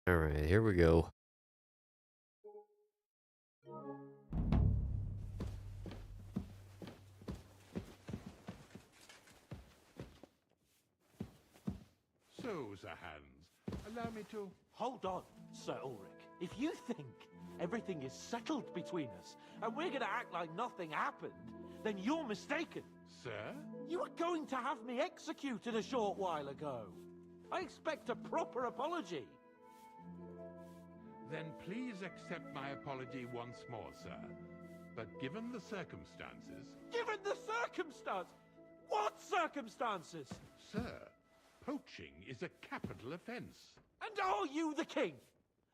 Alright, here we go. So, Sir Hans, allow me to... Hold on, Sir Ulrich. If you think everything is settled between us, and we're gonna act like nothing happened, then you're mistaken. Sir? You were going to have me executed a short while ago. I expect a proper apology. Then please accept my apology once more, sir. But given the circumstances... Given the circumstance? What circumstances? Sir, poaching is a capital offense. And are you the king?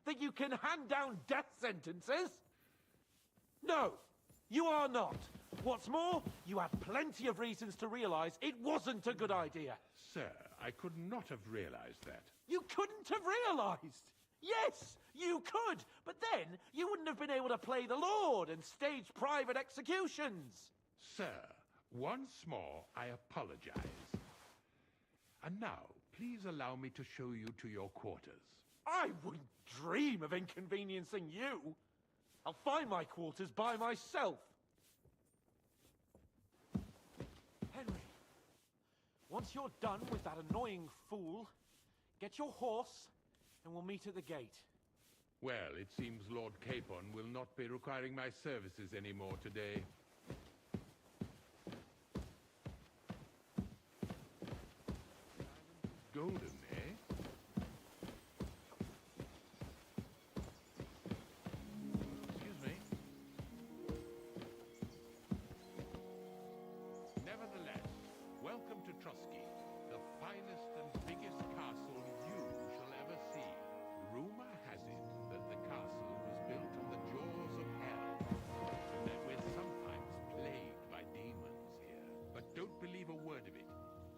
That you can hand down death sentences? No, you are not. What's more, you have plenty of reasons to realize it wasn't a good idea. Sir, I could not have realized that. You couldn't have realized. Yes, you could, but then you wouldn't have been able to play the Lord and stage private executions. Sir, once more, I apologize. And now, please allow me to show you to your quarters. I wouldn't dream of inconveniencing you. I'll find my quarters by myself. Henry, once you're done with that annoying fool, get your horse and we'll meet at the gate. Well, it seems Lord Capon will not be requiring my services anymore today. Golden, eh? Excuse me. Nevertheless, welcome to Trusky, the finest and biggest castle you shall ever see. Rumor has it that the castle was built on the jaws of hell, and that we're sometimes plagued by demons here. But don't believe a word of it.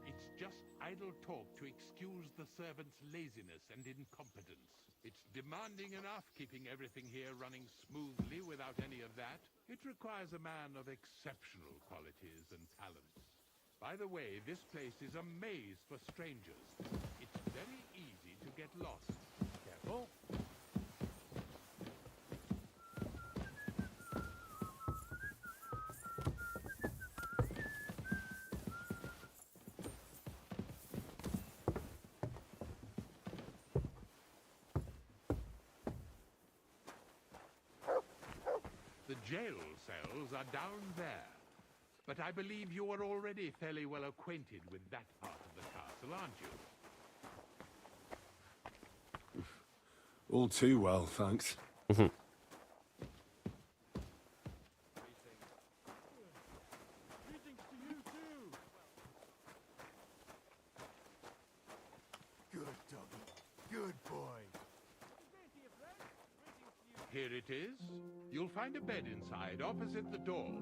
It's just idle talk to excuse the servants' laziness and incompetence. It's demanding enough keeping everything here running smoothly without any of that. It requires a man of exceptional qualities and talents. By the way, this place is a maze for strangers. It's very easy to get lost. Careful. The jail cells are down there. But I believe you are already fairly well acquainted with that part of the castle, aren't you? All too well, thanks. Greetings to you too. Good doggy. Good boy. Here it is. You'll find a bed inside, opposite the door,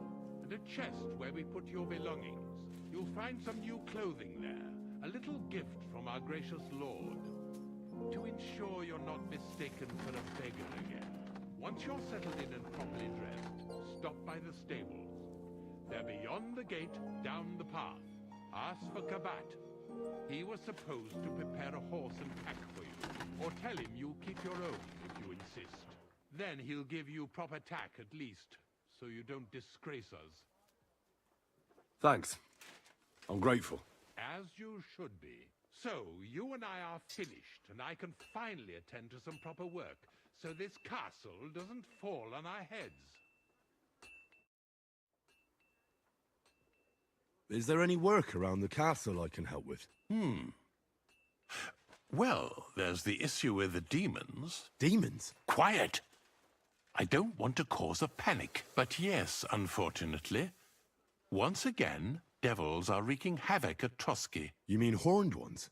and a chest where we put your belongings. You'll find some new clothing there, a little gift from our gracious lord, to ensure you're not mistaken for a beggar again. Once you're settled in and properly dressed, stop by the stables. They're beyond the gate, down the path. Ask for Kabat. He was supposed to prepare a horse and pack for you, or tell him you'll keep your own if you insist. Then he'll give you proper tack at least, so you don't disgrace us. Thanks. I'm grateful. As you should be. So, you and I are finished, and I can finally attend to some proper work, so this castle doesn't fall on our heads. Is there any work around the castle I can help with? Well, there's the issue with the demons. Demons? Quiet! I don't want to cause a panic, but yes, unfortunately. Once again, devils are wreaking havoc at Trusky. You mean horned ones?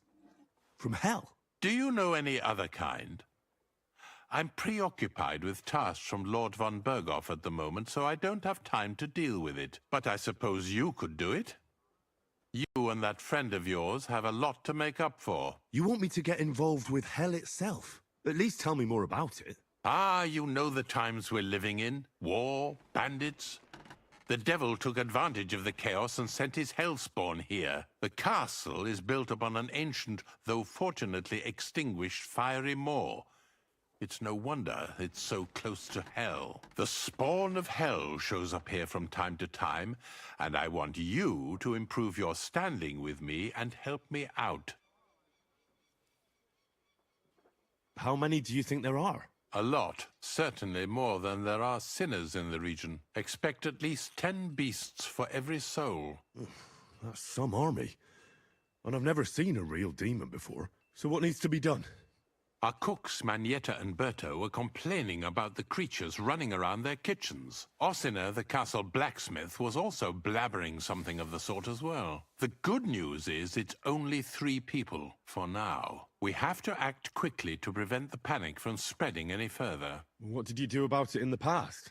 From hell? Do you know any other kind? I'm preoccupied with tasks from Lord von Berghoff at the moment, so I don't have time to deal with it. But I suppose you could do it? You and that friend of yours have a lot to make up for. You want me to get involved with hell itself? At least tell me more about it. Ah, you know the times we're living in. War, bandits. The devil took advantage of the chaos and sent his hellspawn here. The castle is built upon an ancient, though fortunately extinguished, fiery moor. It's no wonder it's so close to hell. The spawn of hell shows up here from time to time, and I want you to improve your standing with me and help me out. How many do you think there are? A lot. Certainly more than there are sinners in the region. Expect at least 10 beasts for every soul. That's some army. And I've never seen a real demon before. So what needs to be done? Our cooks, Manietta and Berto, were complaining about the creatures running around their kitchens. Ossina, the castle blacksmith, was also blabbering something of the sort as well. The good news is it's only 3 people, for now. We have to act quickly to prevent the panic from spreading any further. What did you do about it in the past?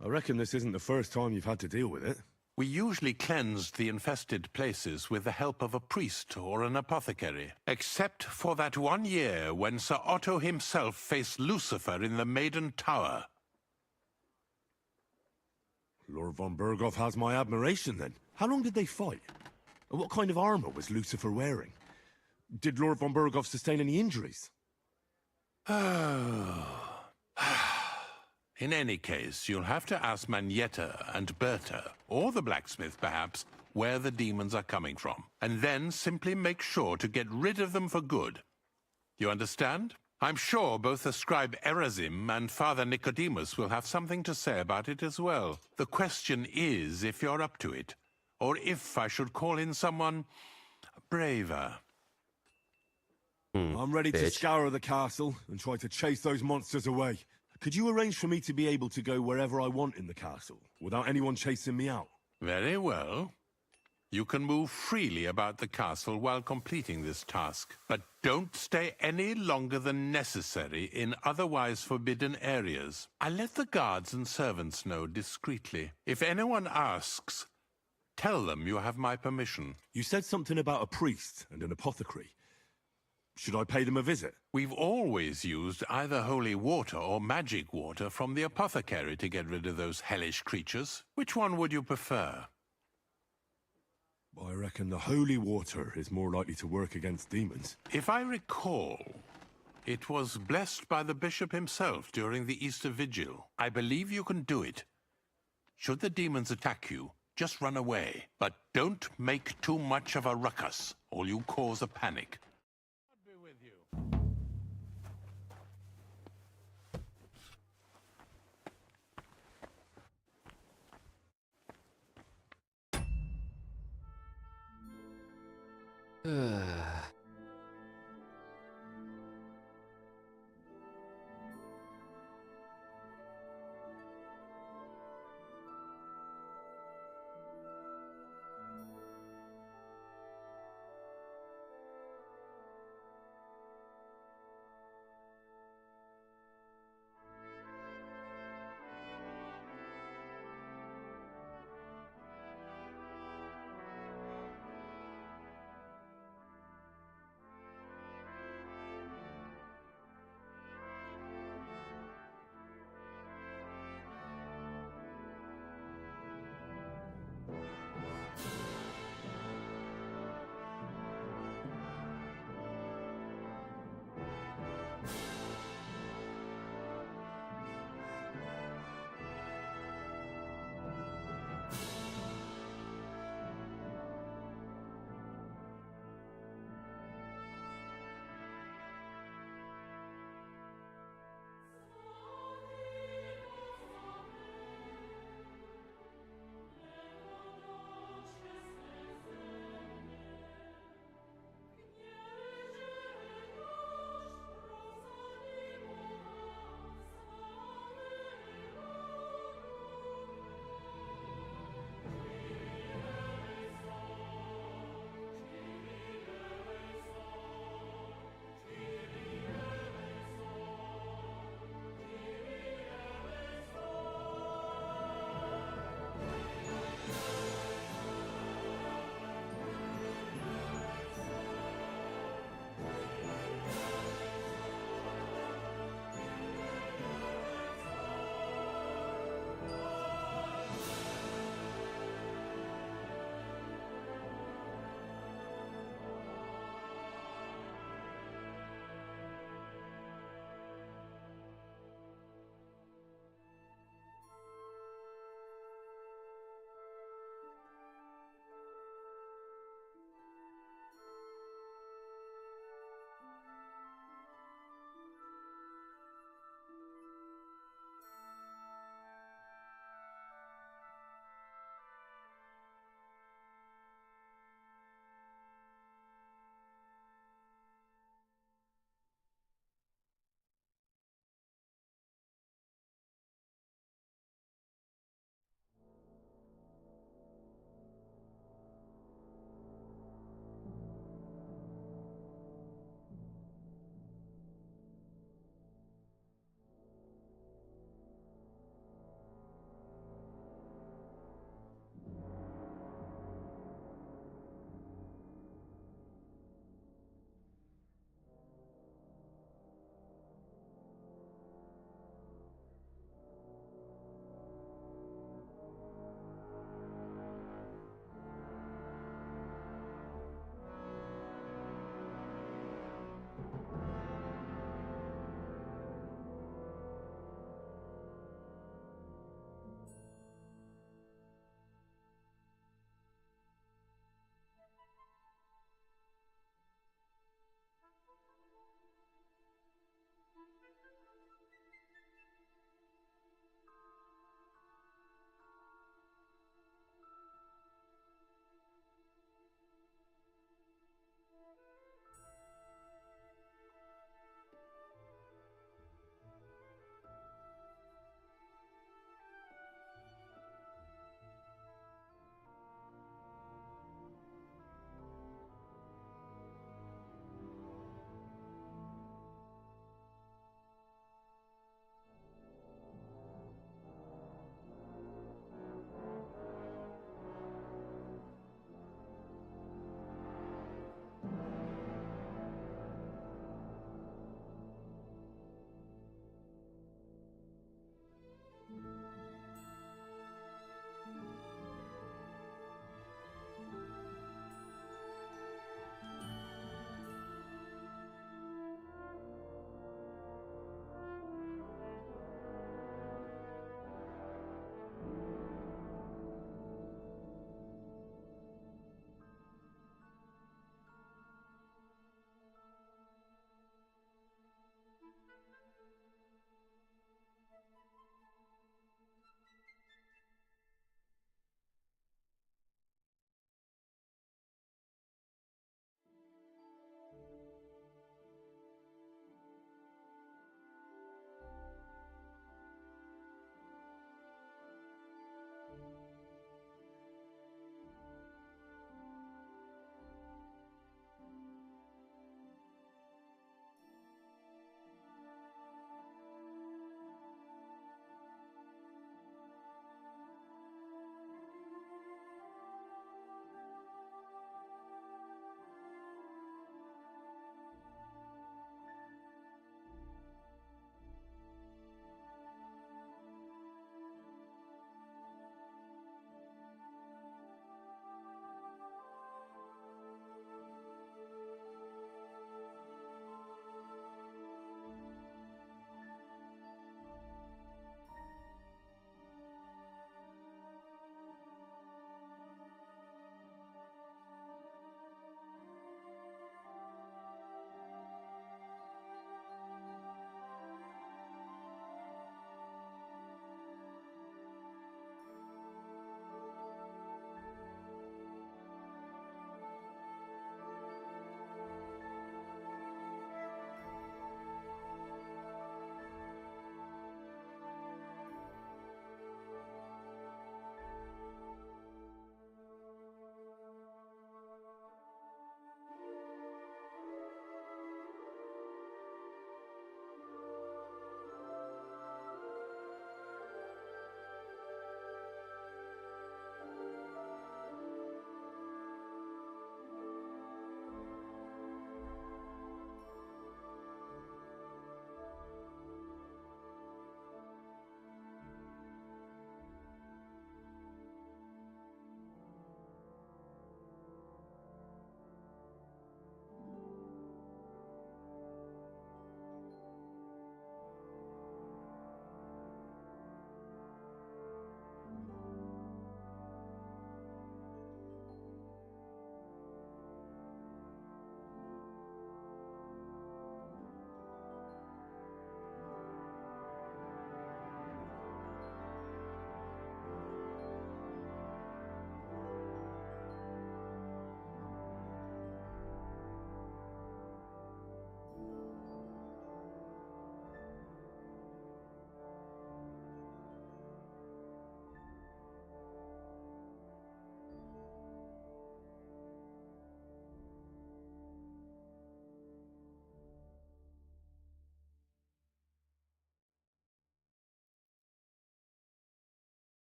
I reckon this isn't the first time you've had to deal with it. We usually cleansed the infested places with the help of a priest or an apothecary, except for that one year when Sir Otto himself faced Lucifer in the Maiden Tower. Lord von Berghoff has my admiration, then. How long did they fight? And what kind of armor was Lucifer wearing? Did Lord von Berghoff sustain any injuries? In any case, you'll have to ask Manietta and Berta, or the blacksmith perhaps, where the demons are coming from, and then simply make sure to get rid of them for good. You understand? I'm sure both the scribe Erazim and Father Nicodemus will have something to say about it as well. The question is if you're up to it, or if I should call in someone braver. I'm ready to scour the castle and try to chase those monsters away. Could you arrange for me to be able to go wherever I want in the castle, without anyone chasing me out? Very well. You can move freely about the castle while completing this task, but don't stay any longer than necessary in otherwise forbidden areas. I'll let the guards and servants know discreetly. If anyone asks, tell them you have my permission. You said something about a priest and an apothecary. Should I pay them a visit? We've always used either holy water or magic water from the apothecary to get rid of those hellish creatures. Which one would you prefer? I reckon the holy water is more likely to work against demons. If I recall, it was blessed by the bishop himself during the Easter Vigil. I believe you can do it. Should the demons attack you, just run away. But don't make too much of a ruckus, or you'll cause a panic.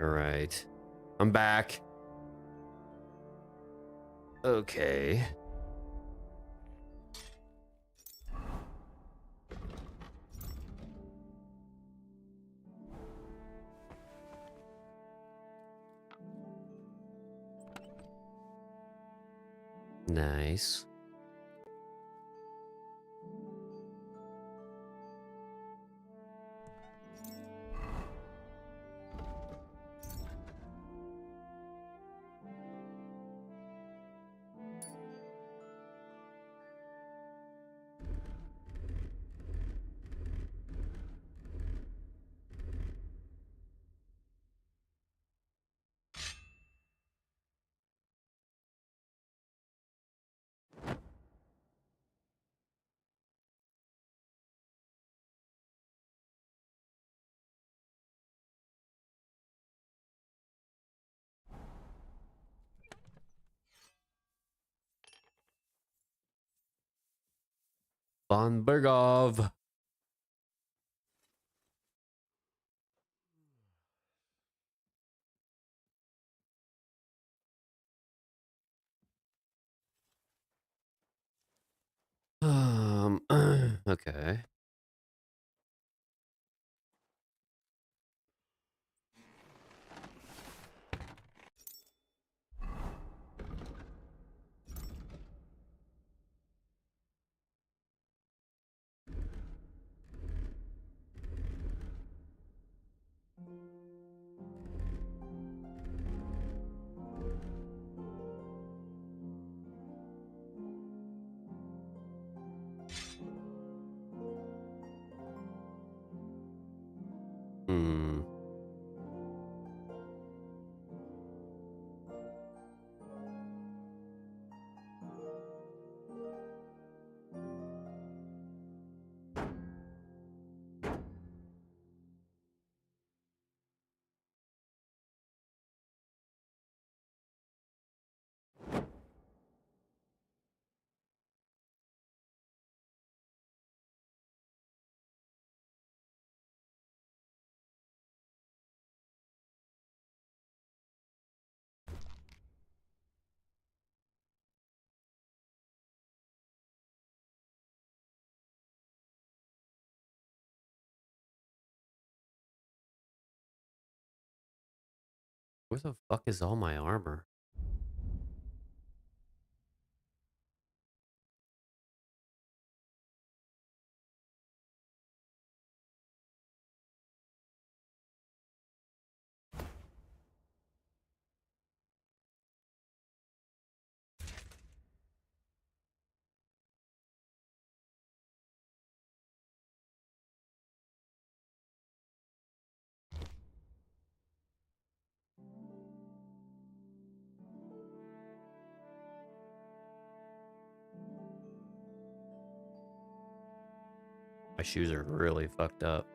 All right. I'm back. Okay. Nice. Von Bergov. Okay. Hmm. Where the fuck is all my armor? My shoes are really fucked up.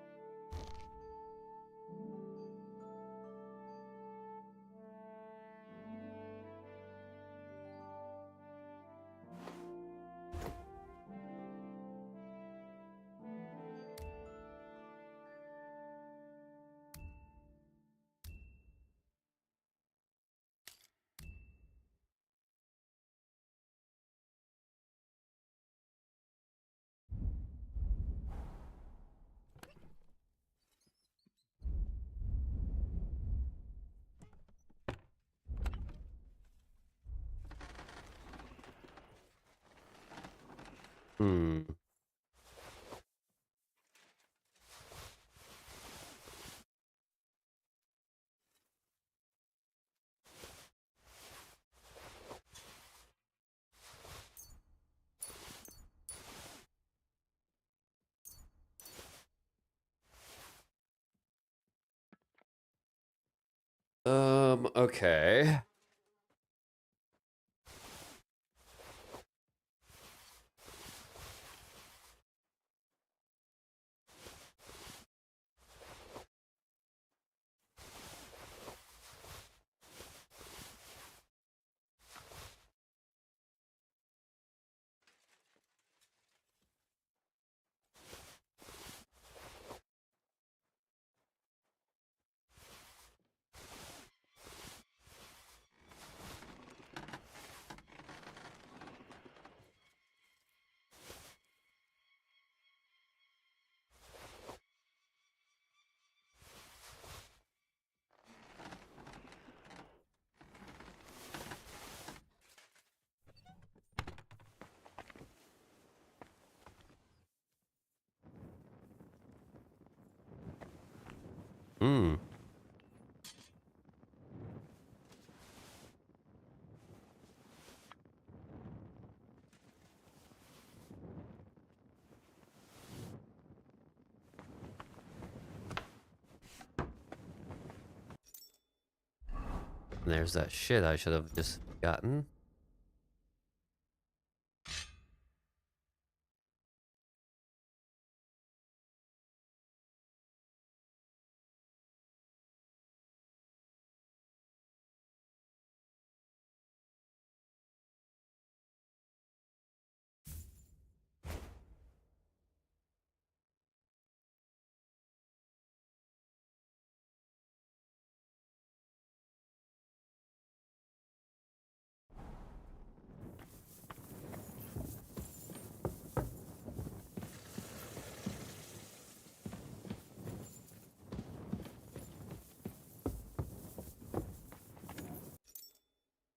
Hmm. Okay. Hmm. And there's that shit I should have just gotten.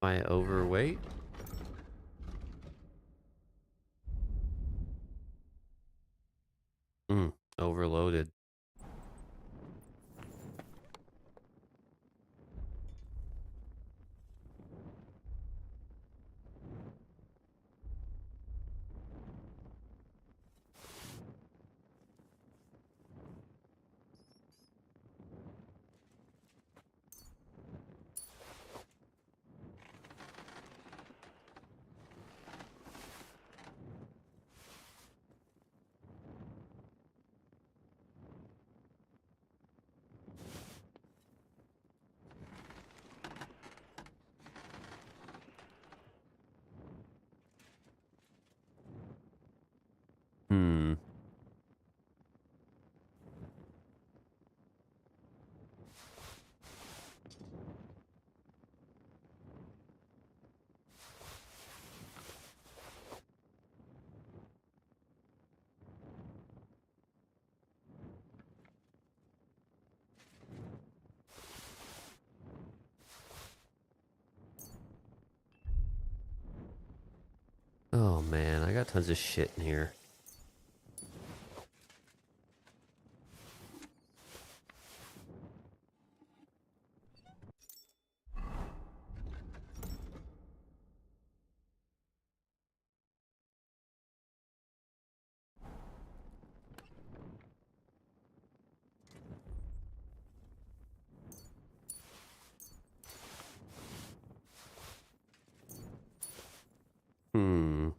Am I overweight? Overloaded. Hmm. Oh man, I got tons of shit in here. Hmm.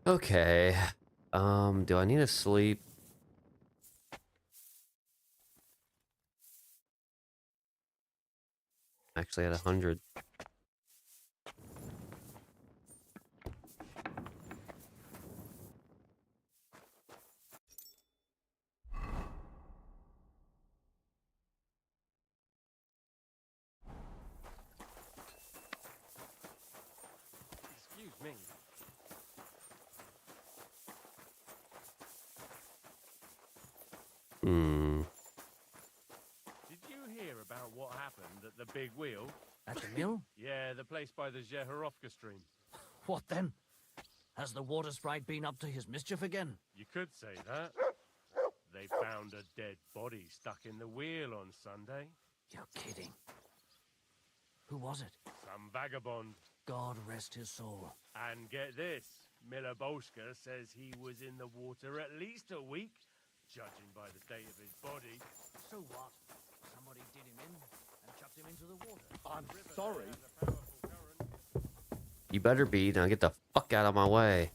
Okay. Do I need to sleep? Actually at 100. Excuse me. Hmm. Did you hear about what happened at the Big Wheel? At the mill? Yeah, the place by the Zeherovka stream. What then? Has the water sprite been up to his mischief again? You could say that. They found a dead body stuck in the wheel on Sunday. You're kidding. Who was it? Some vagabond. God rest his soul. And get this, Miloboshka says he was in the water at least a week, judging by the state of his body. So what? Somebody did him in and chucked him into the water. I'm sorry. You better be. Now get the fuck out of my way.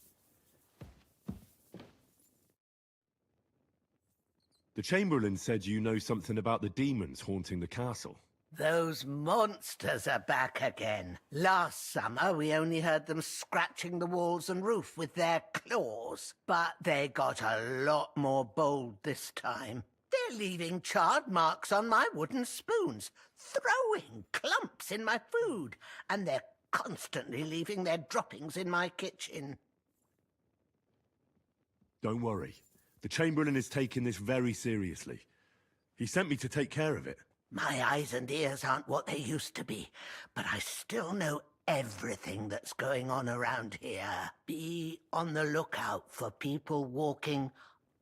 The Chamberlain said you know something about the demons haunting the castle. Those monsters are back again. Last summer, we only heard them scratching the walls and roof with their claws. But they got a lot more bold this time. They're leaving charred marks on my wooden spoons, throwing clumps in my food, and they're constantly leaving their droppings in my kitchen. Don't worry. The Chamberlain is taking this very seriously. He sent me to take care of it. My eyes and ears aren't what they used to be, but I still know everything that's going on around here. Be on the lookout for people walking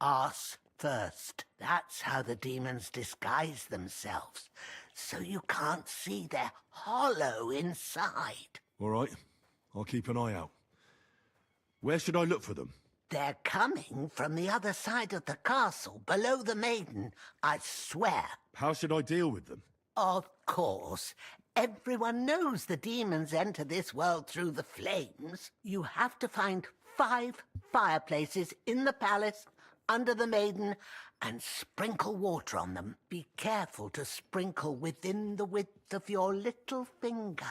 arse first. That's how the demons disguise themselves, so you can't see their hollow inside. All right. I'll keep an eye out. Where should I look for them? They're coming from the other side of the castle, below the maiden, I swear. How should I deal with them? Of course. Everyone knows the demons enter this world through the flames. You have to find 5 fireplaces in the palace, under the maiden, and sprinkle water on them. Be careful to sprinkle within the width of your little finger.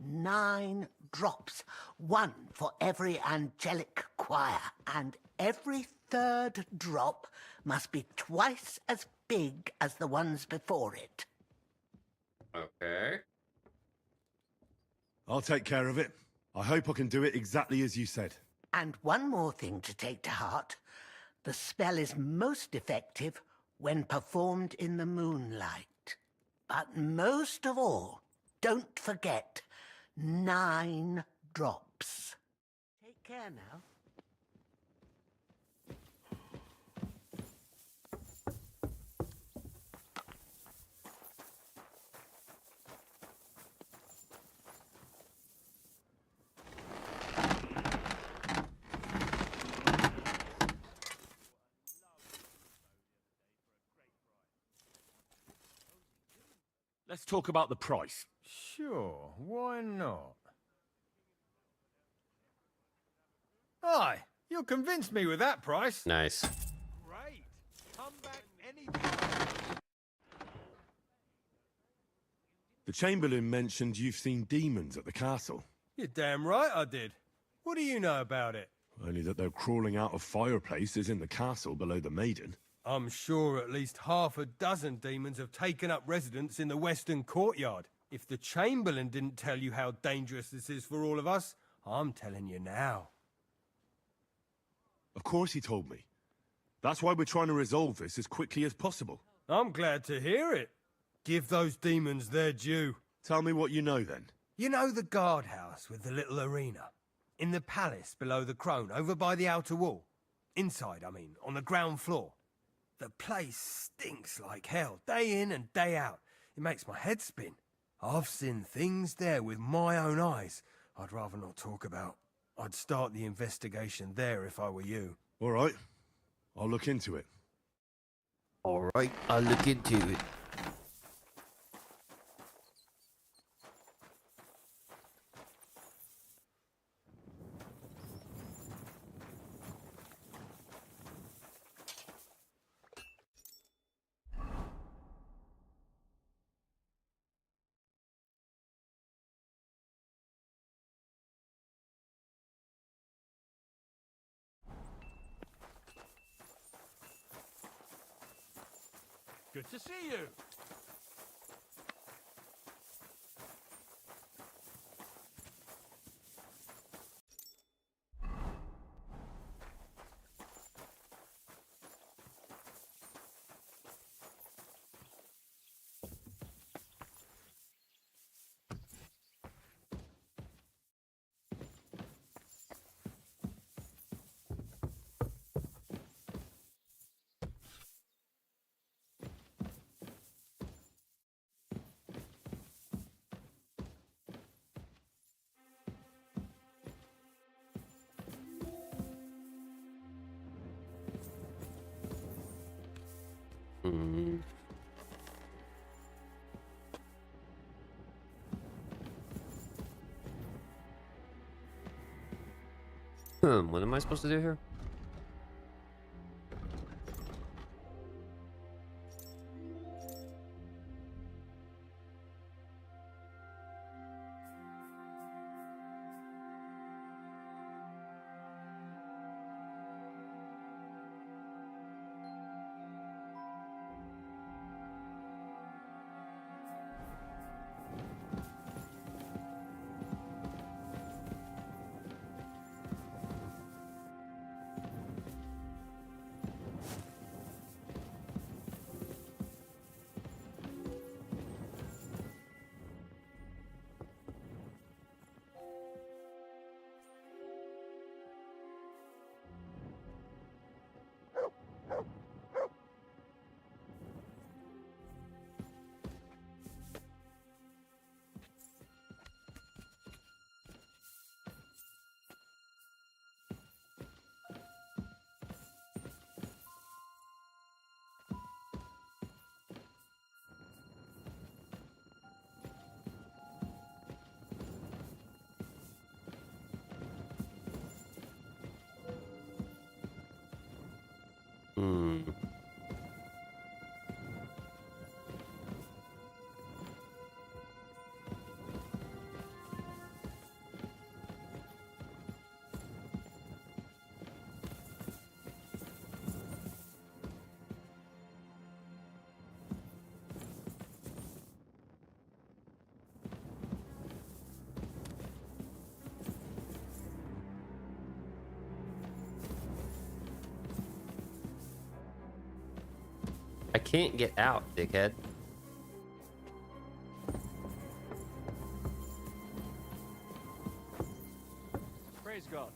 9 drops, 1 for every angelic choir, and every 3rd drop must be twice as big as the ones before it. Okay. I'll take care of it. I hope I can do it exactly as you said. And one more thing to take to heart. The spell is most effective when performed in the moonlight. But most of all, don't forget 9 drops. Take care now. Let's talk about the price. Sure, why not? Aye, you convinced me with that price. Nice. Great. Come back anytime. The Chamberlain mentioned you've seen demons at the castle. You're damn right I did. What do you know about it? Only that they're crawling out of fireplaces in the castle below the maiden. I'm sure at least half a dozen demons have taken up residence in the western courtyard. If the Chamberlain didn't tell you how dangerous this is for all of us, I'm telling you now. Of course he told me. That's why we're trying to resolve this as quickly as possible. I'm glad to hear it. Give those demons their due. Tell me what you know then. You know the guardhouse with the little arena? In the palace below the crone, over by the outer wall? Inside, I mean, on the ground floor. The place stinks like hell, day in and day out. It makes my head spin. I've seen things there with my own eyes I'd rather not talk about. I'd start the investigation there if I were you. All right. I'll look into it. Alright, I'll look into it. Good to see you. Hmm. What am I supposed to do here? can't get out, dickhead. Praise God.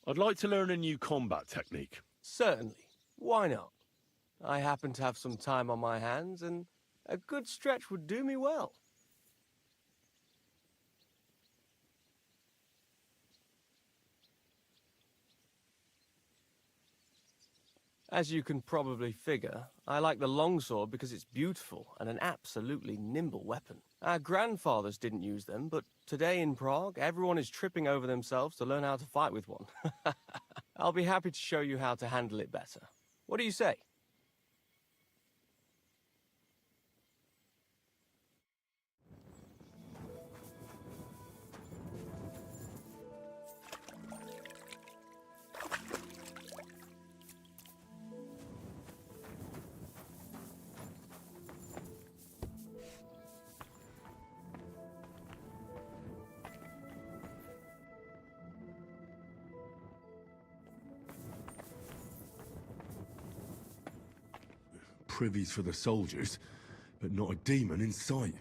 I'd like to learn a new combat technique. Certainly. Why not? I happen to have some time on my hands, and a good stretch would do me well. As you can probably figure, I like the longsword because it's beautiful and an absolutely nimble weapon. Our grandfathers didn't use them, but today in Prague, everyone is tripping over themselves to learn how to fight with one. I'll be happy to show you how to handle it better. What do you say? Privies for the soldiers, but not a demon in sight.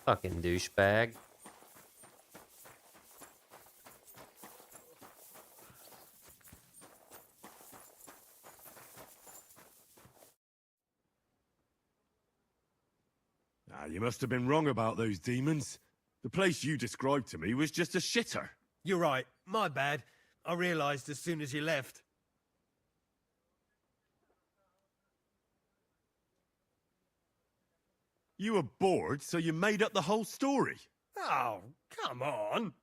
Fucking douchebag. Ah, you must have been wrong about those demons. The place you described to me was just a shitter. You're right. My bad. I realised as soon as you left. You were bored, so you made up the whole story. Oh, come on.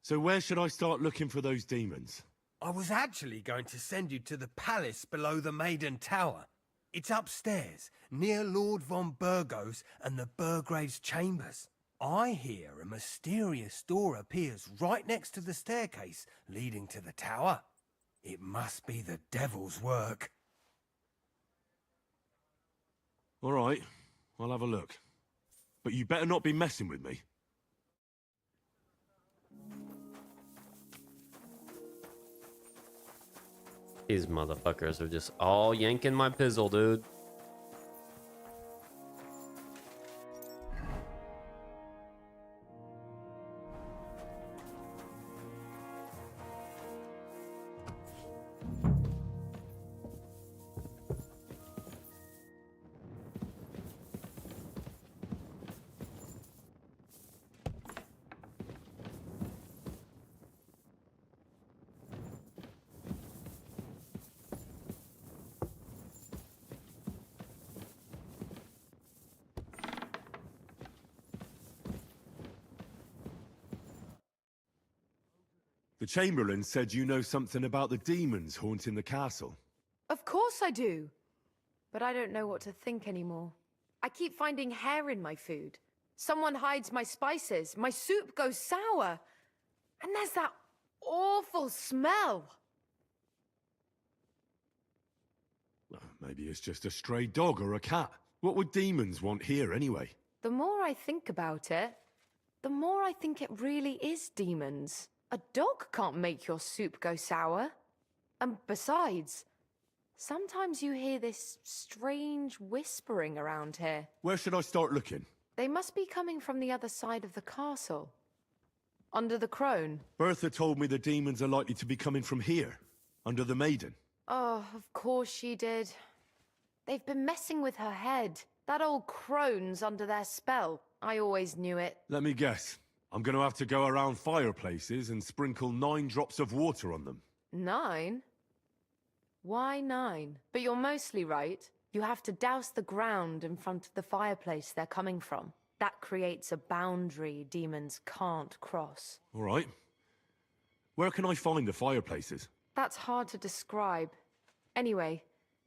So where should I start looking for those demons? I was actually going to send you to the palace below the Maiden Tower. It's upstairs, near Lord von Burgos and the Burgrave's chambers. I hear a mysterious door appears right next to the staircase leading to the tower. It must be the devil's work. All right, I'll have a look. But you better not be messing with me. These motherfuckers are just all yanking my pizzle, dude. The Chamberlain said you know something about the demons haunting the castle. Of course I do. But I don't know what to think anymore. I keep finding hair in my food. Someone hides my spices. My soup goes sour. And there's that awful smell. Well, maybe it's just a stray dog or a cat. What would demons want here anyway? The more I think about it, the more I think it really is demons. A dog can't make your soup go sour. And besides, sometimes you hear this strange whispering around here. Where should I start looking? They must be coming from the other side of the castle. Under the crone. Bertha told me the demons are likely to be coming from here, under the Maiden. Oh, of course she did. They've been messing with her head. That old crone's under their spell. I always knew it. Let me guess. I'm going to have to go around fireplaces and sprinkle 9 drops of water on them. 9? Why 9? But you're mostly right. You have to douse the ground in front of the fireplace they're coming from. That creates a boundary demons can't cross. All right. Where can I find the fireplaces? That's hard to describe. Anyway,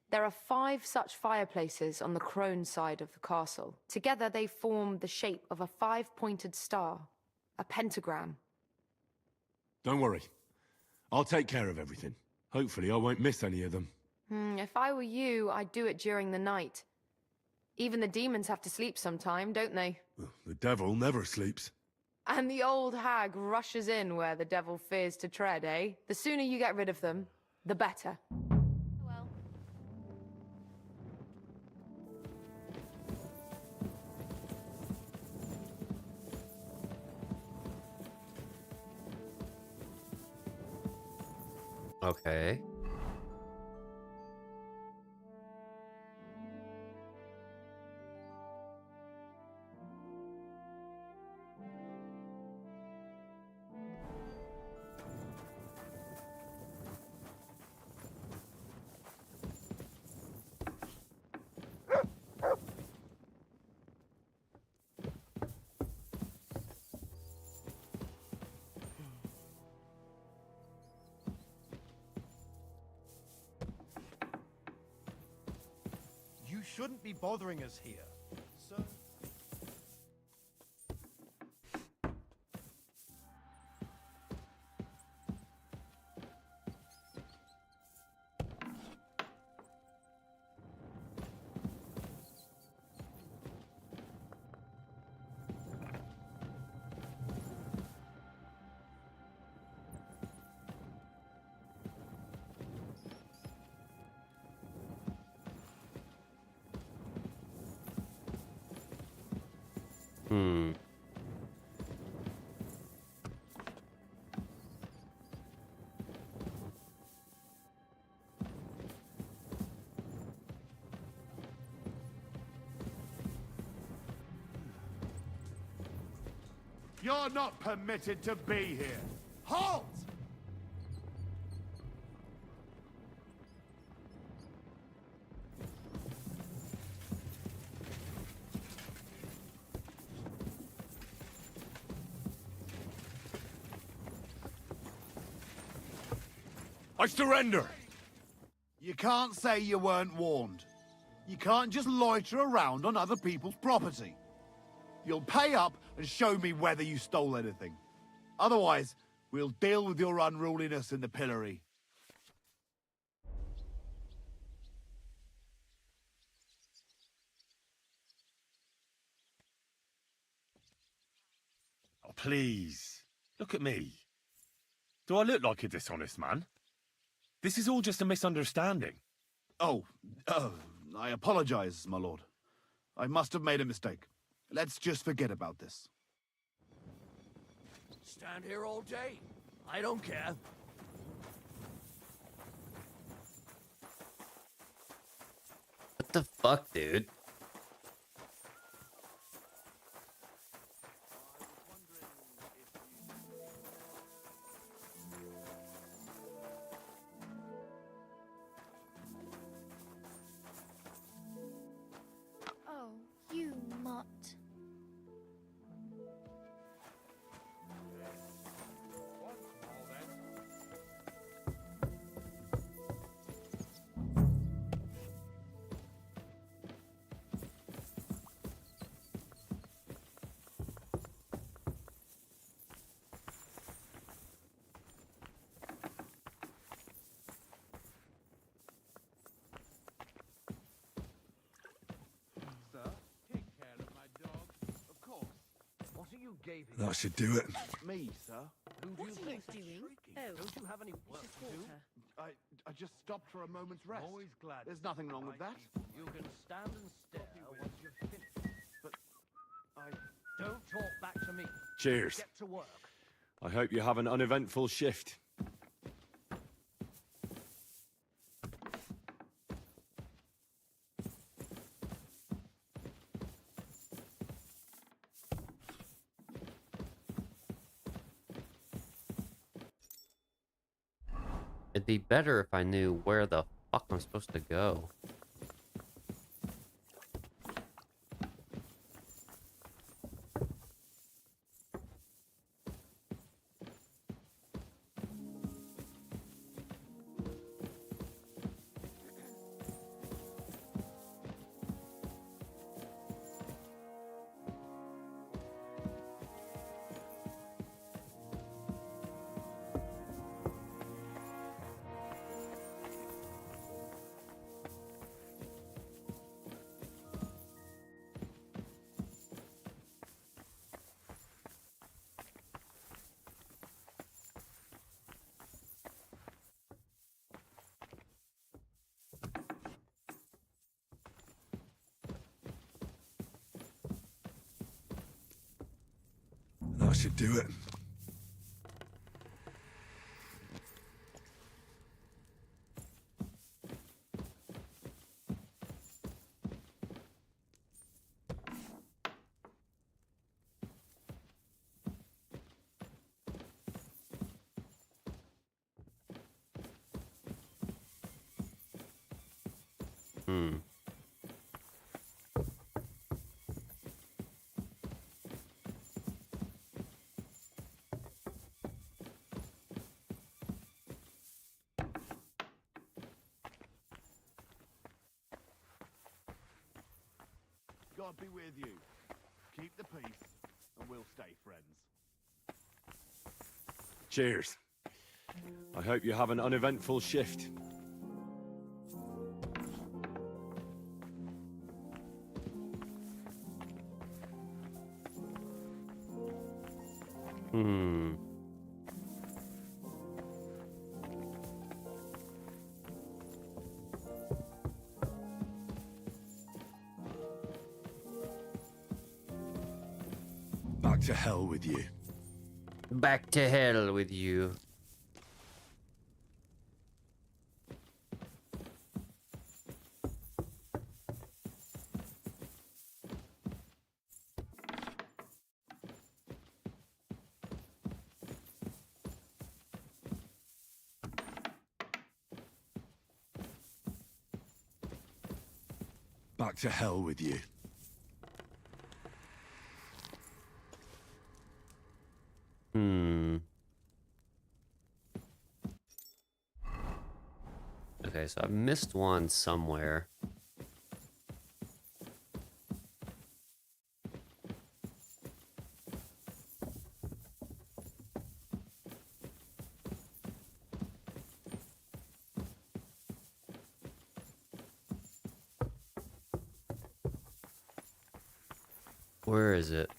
there are 5 such fireplaces on the crone side of the castle. Together they form the shape of a 5-pointed star. A pentagram. Don't worry. I'll take care of everything. Hopefully I won't miss any of them. If I were you, I'd do it during the night. Even the demons have to sleep sometime, don't they? The devil never sleeps. And the old hag rushes in where the devil fears to tread, eh? The sooner you get rid of them, the better. Well. Okay. You shouldn't be bothering us here. So... Hmm. You're not permitted to be here. Halt! I surrender! You can't say you weren't warned. You can't just loiter around on other people's property. You'll pay up and show me whether you stole anything. Otherwise, we'll deal with your unruliness in the pillory. Oh, please. Look at me. Do I look like a dishonest man? This is all just a misunderstanding. Oh, I apologize, my lord. I must have made a mistake. Let's just forget about this. Stand here all day. I don't care. What the fuck, dude? Oh, you mutt. That should do it. Me, sir. What are you doing? Oh, Don't you have any work to do? I just stopped for a moment's rest. Always glad. There's nothing wrong with that. You can stand and stare once you've finished. But I... Don't talk back to me. Cheers. Get to work. I hope you have an uneventful shift. It'd be better if I knew where the fuck I'm supposed to go. should do it. Hmm. God be with you. Keep the peace, and we'll stay friends. Cheers. I hope you have an uneventful shift. Hmm. Back to hell with you. Back to hell with you. Back to hell with you. Hmm. Okay, so I've missed one somewhere. Where is it?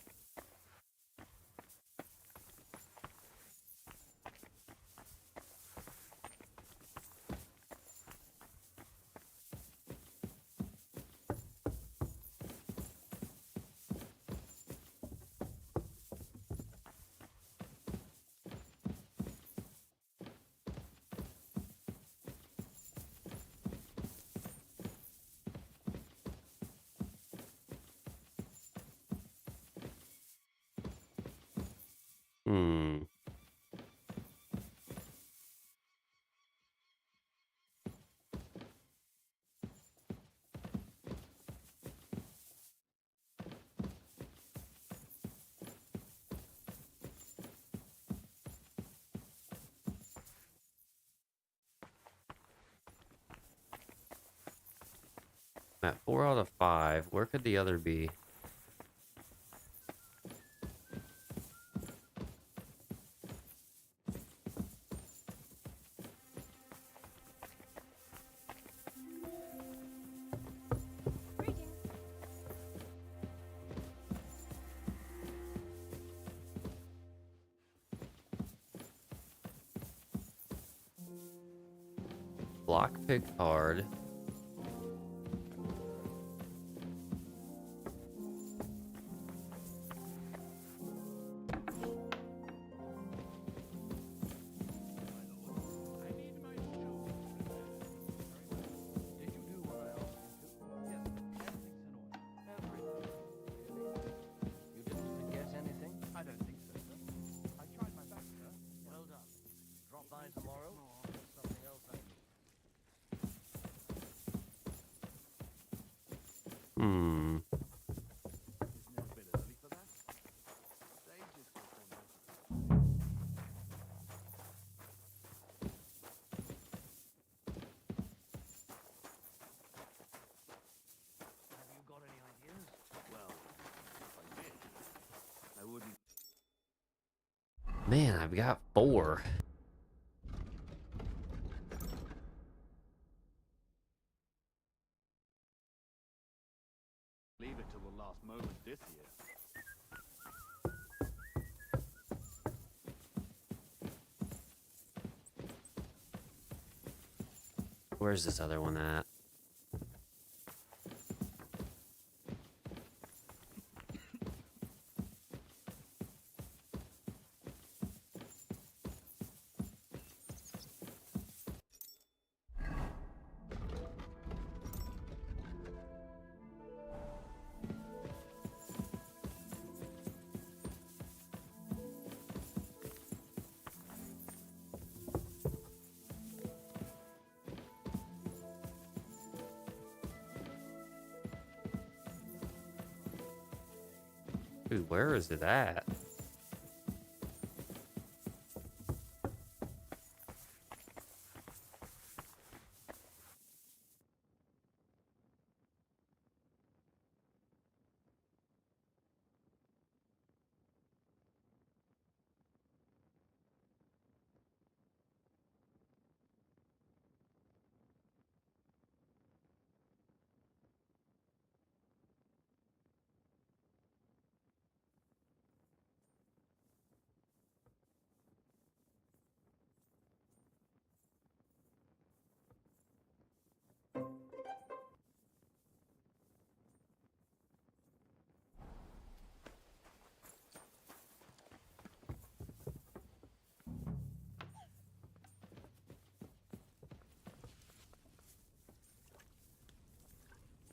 Hmm. I'm at 4 out of 5. Where could the other be? Lockpick card. You didn't forget anything? I don't think so, sir. I tried my best, sir. Well done. Drop by tomorrow. There's something else I need. Hmm. Isn't it a bit early for that? Sage is still so nice. Have you got any ideas? Well, if I did, I wouldn't. Man, I've got 4. Leave it till the last moment this year. Where's this other one at? Dude, where is it at?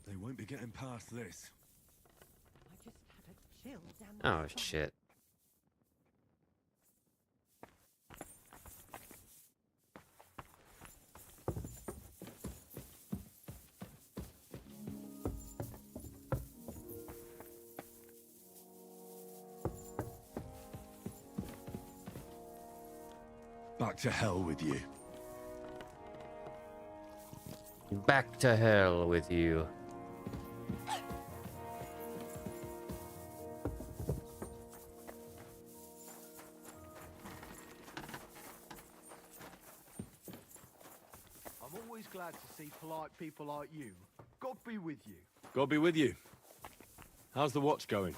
They won't be getting past this. Oh, shit. Back to hell with you. Back to hell with you. I'm always glad to see polite people like you. God be with you. God be with you. How's the watch going?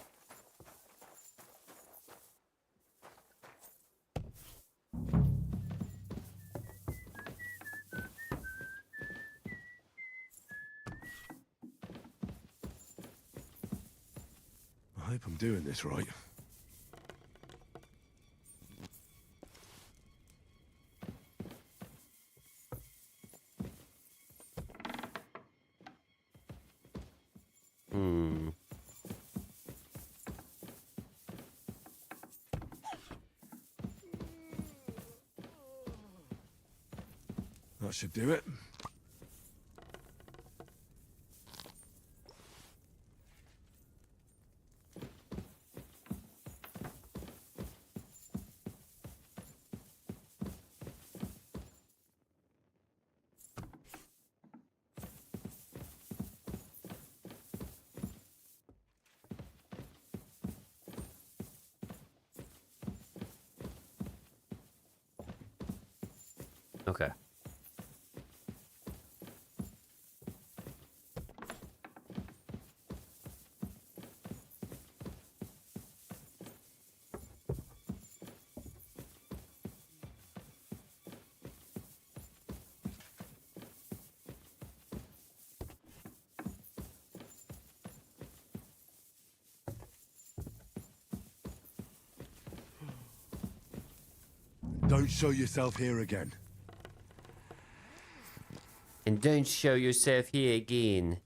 I hope I'm doing this right. Hmm. That should do it. Okay. Don't show yourself here again. And don't show yourself here again.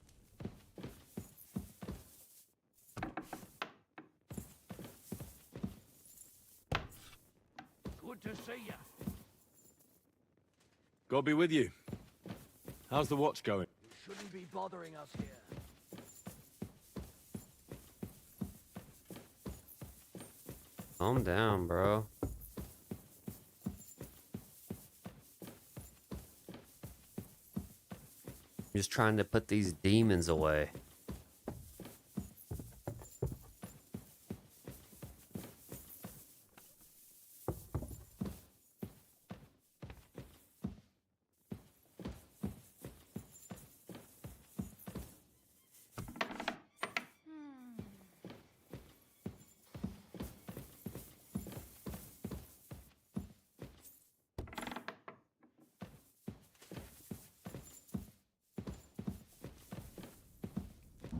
Good to see you. God be with you. How's the watch going? You shouldn't be bothering us here. Calm down, bro. I'm just trying to put these demons away.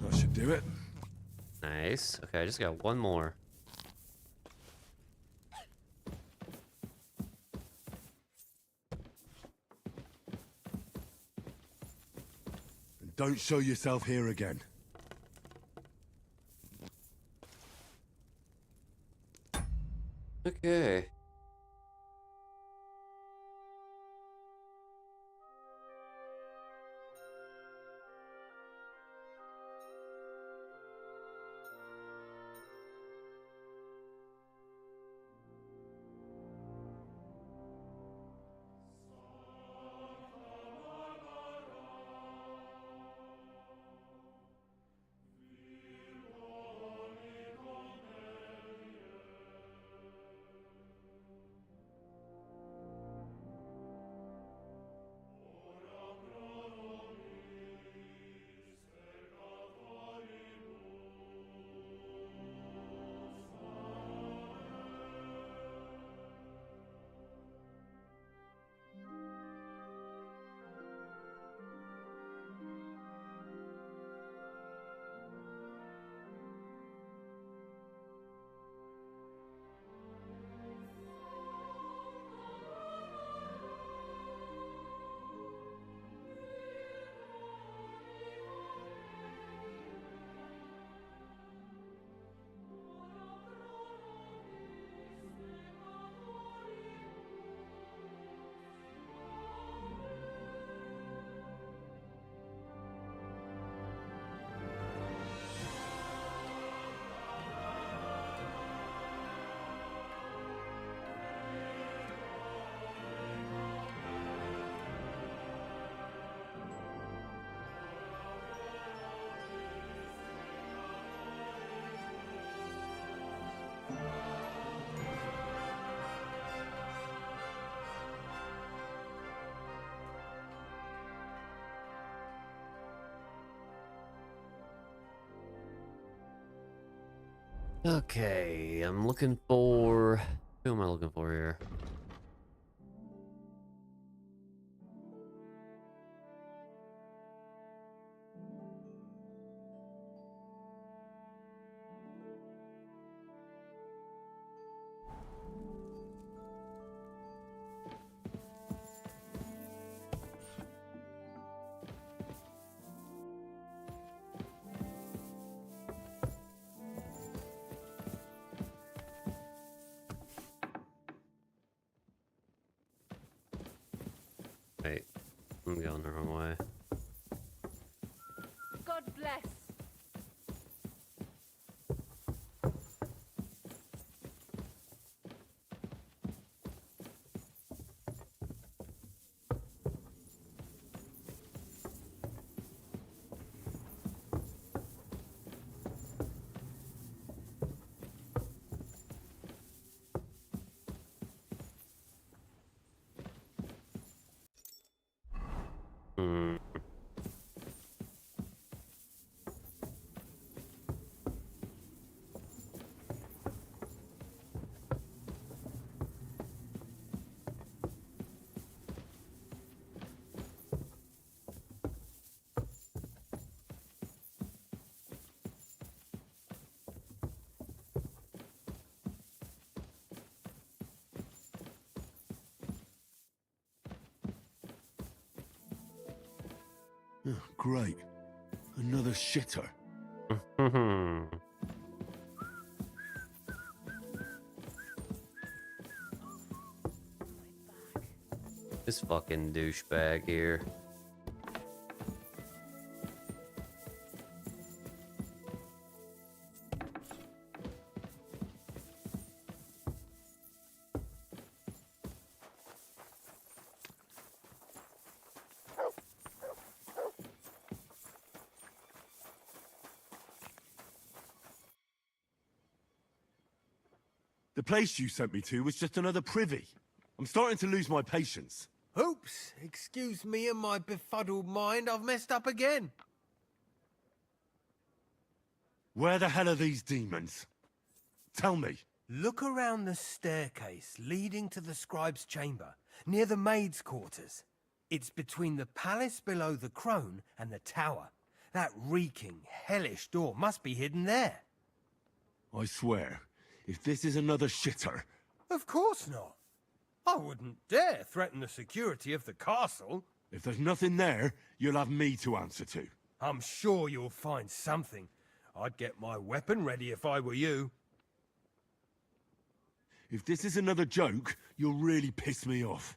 That should do it. Nice. Okay, I just got one more. And don't show yourself here again. Okay. Okay, I'm looking for... Who am I looking for here? Wait, I'm going the wrong way. God bless. Hmm. Oh, great. Another shitter. This fucking douchebag here. The place you sent me to was just another privy. I'm starting to lose my patience. Oops, excuse me and my befuddled mind, I've messed up again. Where the hell are these demons? Tell me. Look around the staircase leading to the scribe's chamber, near the maid's quarters. It's between the palace below the crone and the tower. That reeking, hellish door must be hidden there. I swear, if this is another shitter... Of course not. I wouldn't dare threaten the security of the castle. If there's nothing there, you'll have me to answer to. I'm sure you'll find something. I'd get my weapon ready if I were you. If this is another joke, you'll really piss me off.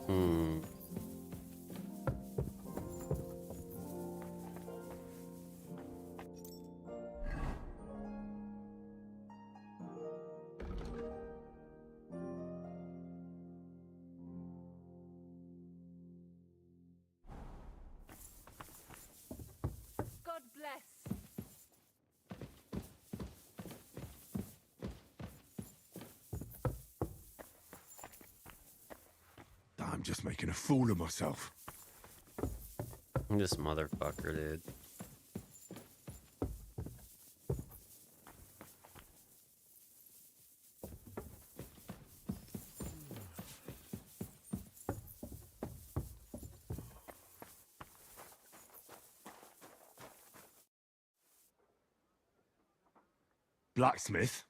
Hmm. God bless. I'm just making a fool of myself. This motherfucker, dude. Blacksmith?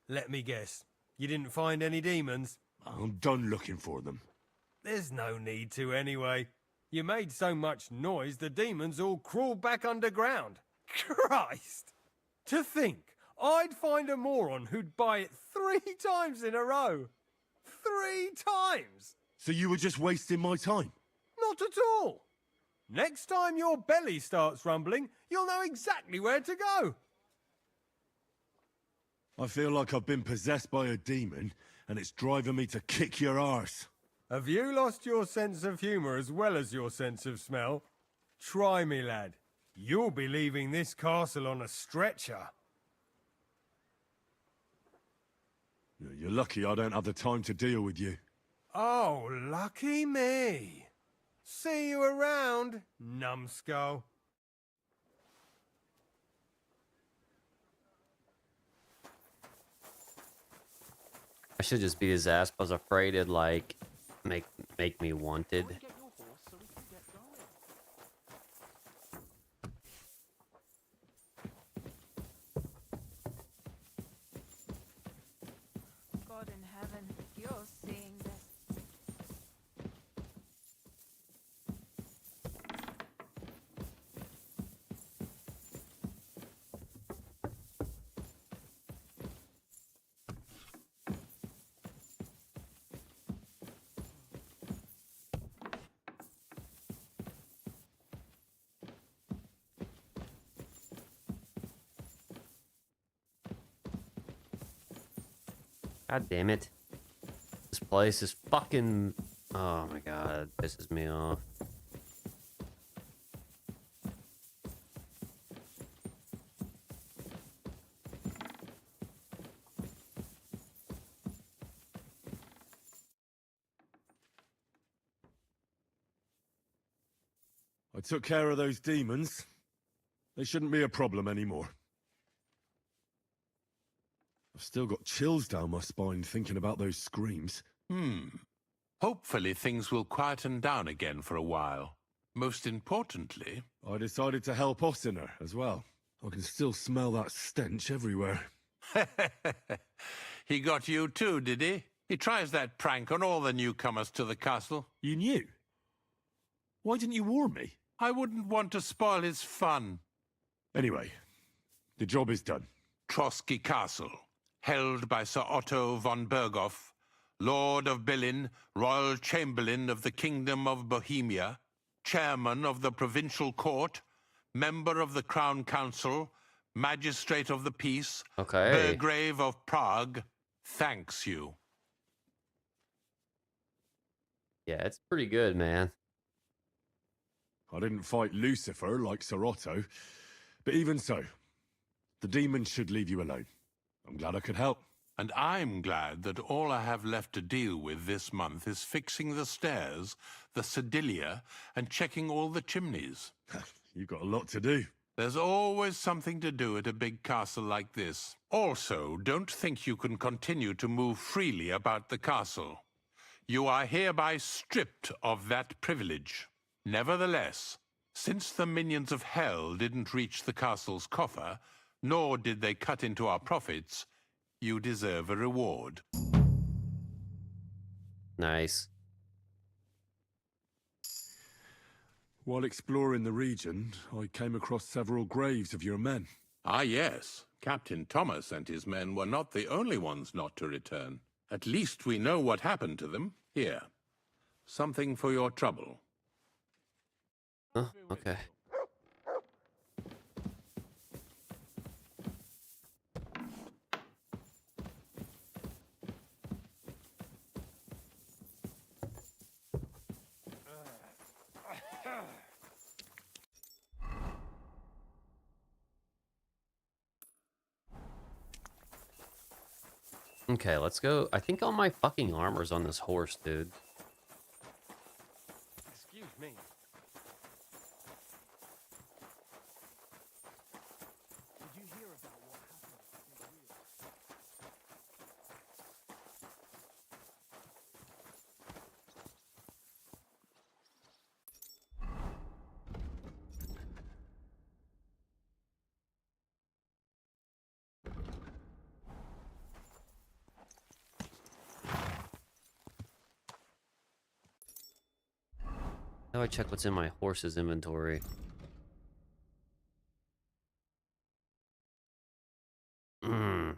Let me guess. You didn't find any demons? I'm done looking for them. There's no need to anyway. You made so much noise the demons all crawled back underground. Christ! To think I'd find a moron who'd buy it 3 times in a row. 3 times! So you were just wasting my time? Not at all. Next time your belly starts rumbling, you'll know exactly where to go. I feel like I've been possessed by a demon, and it's driving me to kick your arse. Have you lost your sense of humour as well as your sense of smell? Try me, lad. You'll be leaving this castle on a stretcher. You're lucky I don't have the time to deal with you. Oh, lucky me. See you around, numbskull. I should just beat his ass, but I was afraid it'd like make me wanted. God in heaven, you're seeing this. God damn it. This place is fucking... Oh my god, it pisses me off. I took care of those demons. They shouldn't be a problem anymore. I've still got chills down my spine thinking about those screams. Hopefully things will quieten down again for a while. Most importantly... I decided to help Ossiner as well. I can still smell that stench everywhere. He got you too, did he? He tries that prank on all the newcomers to the castle. You knew? Why didn't you warn me? I wouldn't want to spoil his fun. Anyway, the job is done. Trotsky Castle, held by Sir Otto von Berghoff, Lord of Billin, Royal Chamberlain of the Kingdom of Bohemia, Chairman of the Provincial Court, Member of the Crown Council, Magistrate of the Peace, Okay. Burgrave of Prague, thanks you. Yeah, it's pretty good, man. I didn't fight Lucifer like Sir Otto, but even so, the demons should leave you alone. I'm glad I could help. And I'm glad that all I have left to deal with this month is fixing the stairs, the sedilia, and checking all the chimneys. You've got a lot to do. There's always something to do at a big castle like this. Also, don't think you can continue to move freely about the castle. You are hereby stripped of that privilege. Nevertheless, since the minions of hell didn't reach the castle's coffer, nor did they cut into our profits, you deserve a reward. Nice. While exploring the region, I came across several graves of your men. Ah, yes. Captain Thomas and his men were not the only ones not to return. At least we know what happened to them. Here. Something for your trouble. Huh, okay. Okay, let's go. I think all my fucking armor's on this horse, dude. Excuse me. Did you hear about what happened? How do I check what's in my horse's inventory? Hmm.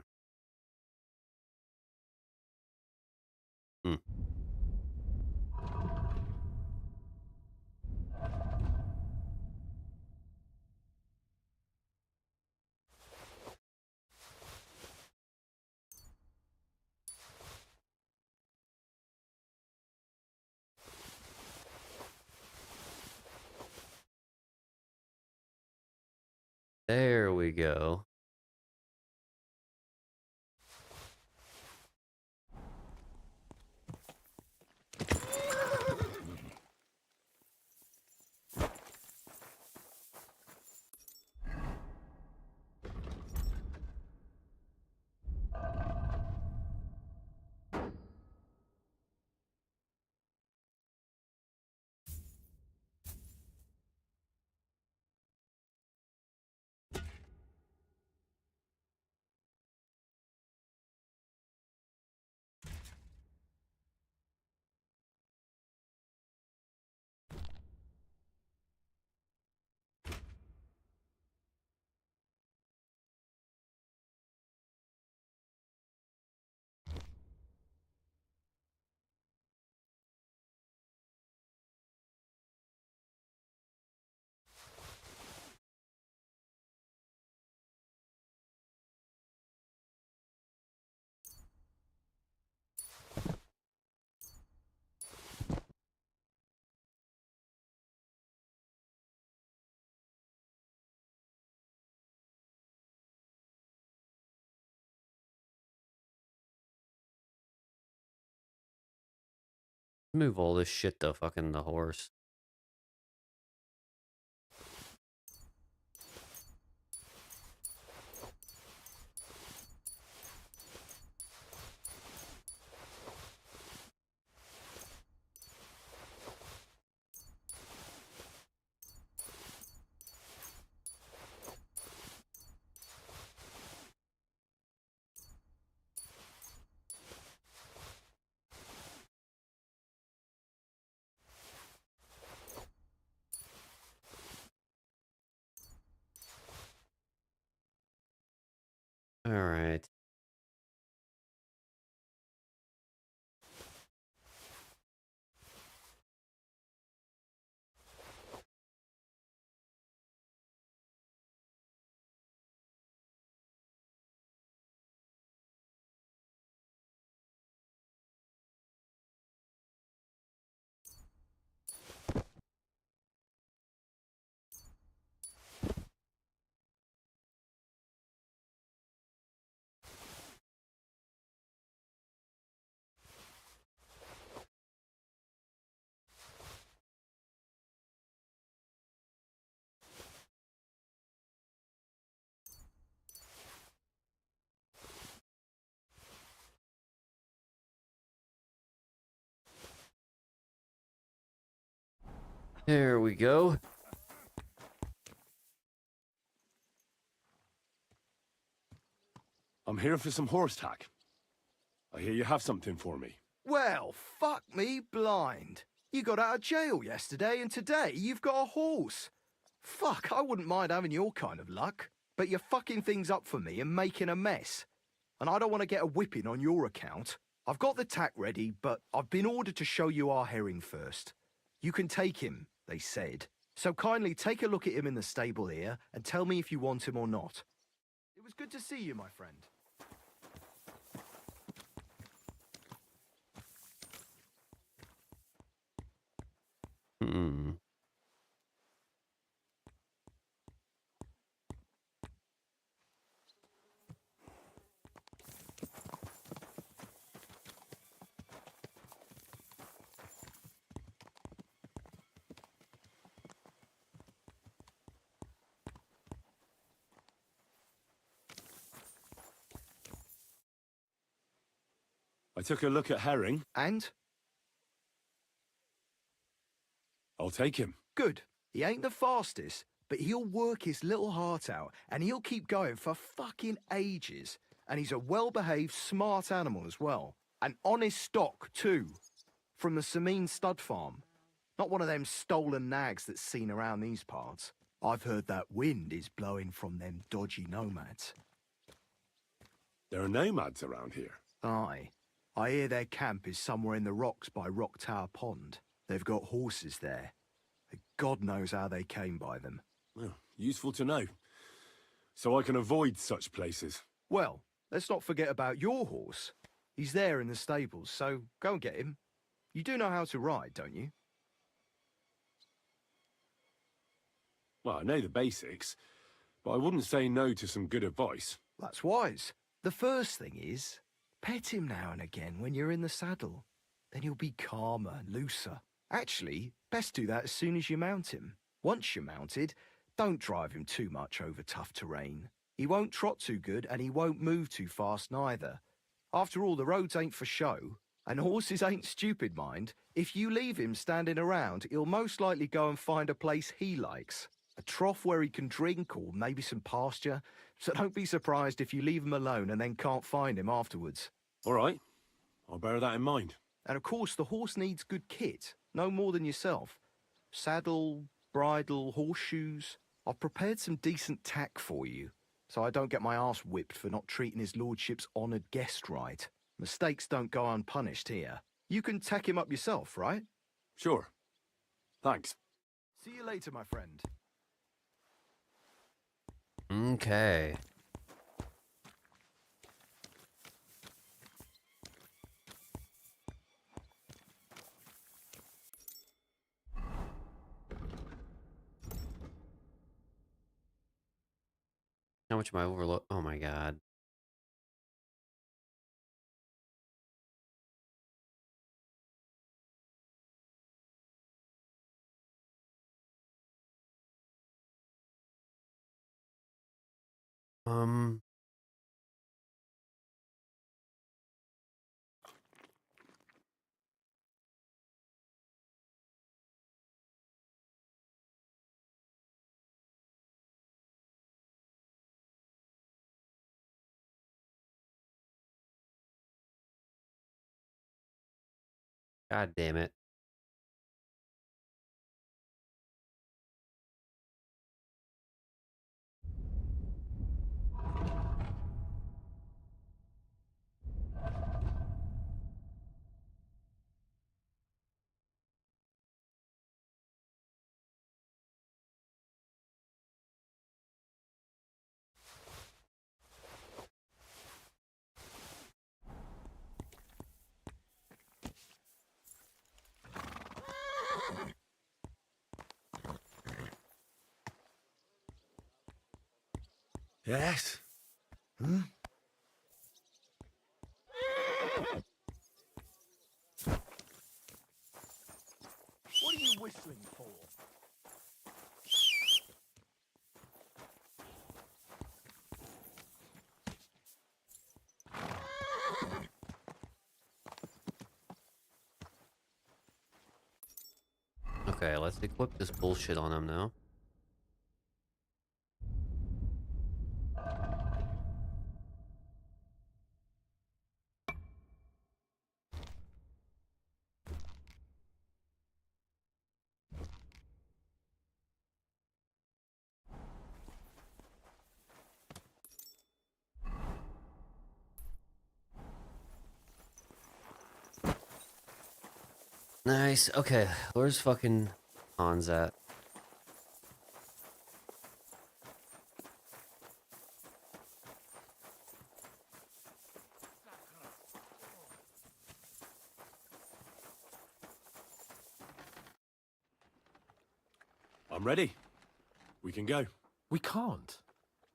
There we go. Move all this shit to fucking the horse. All right. There we go. I'm here for some horse tack. I hear you have something for me. Well, fuck me blind. You got out of jail yesterday, and today you've got a horse. Fuck, I wouldn't mind having your kind of luck. But you're fucking things up for me and making a mess. And I don't want to get a whipping on your account. I've got the tack ready, but I've been ordered to show you our herring first. You can take him, they said. So kindly take a look at him in the stable here and tell me if you want him or not. It was good to see you, my friend. Hmm. I took a look at Herring. And? I'll take him. Good. He ain't the fastest, but he'll work his little heart out, and he'll keep going for fucking ages. And he's a well-behaved, smart animal as well. An honest stock, too. From the Sameen stud farm. Not one of them stolen nags that's seen around these parts. I've heard that wind is blowing from them dodgy nomads. There are nomads around here. Aye. I hear their camp is somewhere in the rocks by Rock Tower Pond. They've got horses there. God knows how they came by them. Well, useful to know. So I can avoid such places. Well, let's not forget about your horse. He's there in the stables, so go and get him. You do know how to ride, don't you? Well, I know the basics, but I wouldn't say no to some good advice. That's wise. The first thing is, pet him now and again when you're in the saddle. Then he'll be calmer and looser. Actually, best do that as soon as you mount him. Once you're mounted, don't drive him too much over tough terrain. He won't trot too good and he won't move too fast neither. After all, the roads ain't for show, and horses ain't stupid, mind. If you leave him standing around, he'll most likely go and find a place he likes. A trough where he can drink or maybe some pasture. So don't be surprised if you leave him alone and then can't find him afterwards. All right. I'll bear that in mind. And of course, the horse needs good kit, no more than yourself. Saddle, bridle, horseshoes. I've prepared some decent tack for you, so I don't get my arse whipped for not treating his lordship's honoured guest right. Mistakes don't go unpunished here. You can tack him up yourself, right? Sure. Thanks. See you later, my friend. Okay. How much am I overload? Oh my god. God damn it. Yes? What are you whistling for? Okay, let's equip this bullshit on him now. Nice. Okay, where's fucking Hans at? I'm ready. We can go. We can't.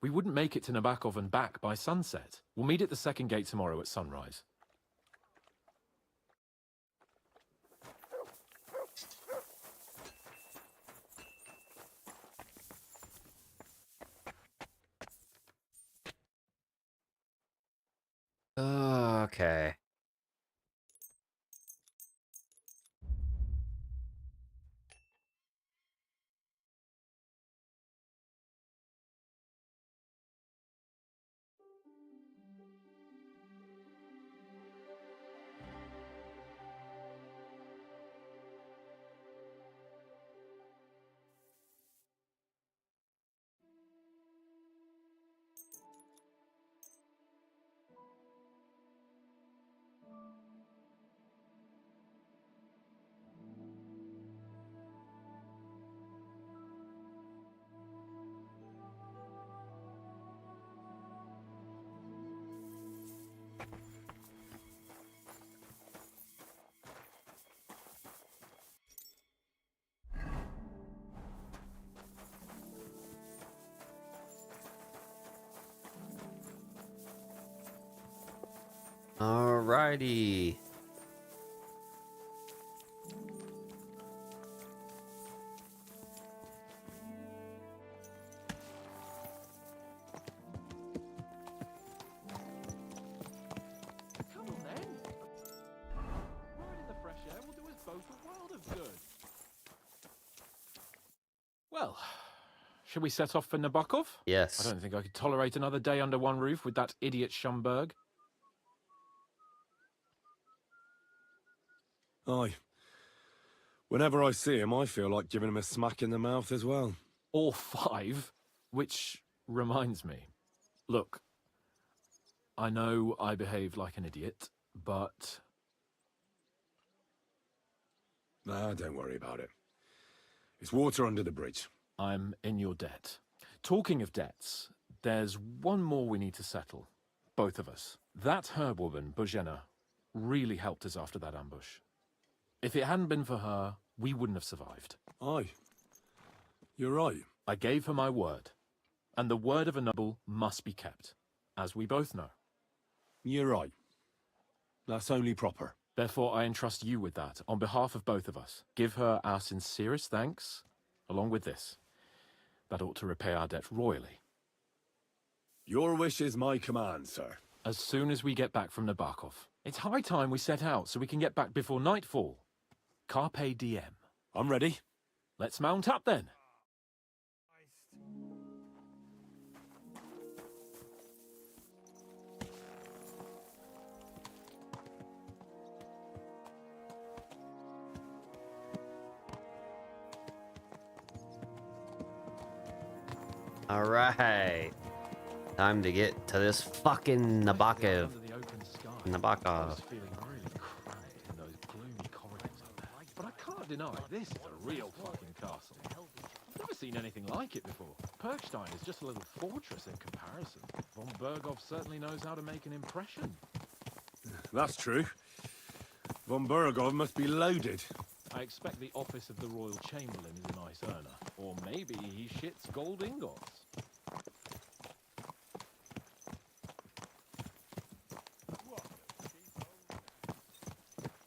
We wouldn't make it to Nabokov and back by sunset. We'll meet at the second gate tomorrow at sunrise. Okay. Alrighty. Come on then. Right in the fresh air will do us both a world of good. Well, shall we set off for Nabokov? Yes. I don't think I could tolerate another day under one roof with that idiot Schomburg. Aye. Whenever I see him, I feel like giving him a smack in the mouth as well. Or 5, which reminds me. Look, I know I behaved like an idiot, but... Nah, don't worry about it. It's water under the bridge. I'm in your debt. Talking of debts, there's one more we need to settle. Both of us. That herb-woman, Bohemia, really helped us after that ambush. If it hadn't been for her, we wouldn't have survived. Aye. You're right. I gave her my word. And the word of a noble must be kept, as we both know. You're right. That's only proper. Therefore, I entrust you with that, on behalf of both of us. Give her our sincerest thanks, along with this. That ought to repay our debt royally. Your wish is my command, sir. As soon as we get back from Nabokov. It's high time we set out so we can get back before nightfall. Carpe diem. I'm ready. Let's mount up then. Alright. Time to get to this fucking Nabokov. Nabokov. But I can't deny this is a real fucking castle. I've never seen anything like it before. Perkstein is just a little fortress in comparison. Von Berghoff certainly knows how to make an impression. That's true. Von Berghoff must be loaded. I expect the office of the Royal Chamberlain is a nice earner. Or maybe he shits gold ingots.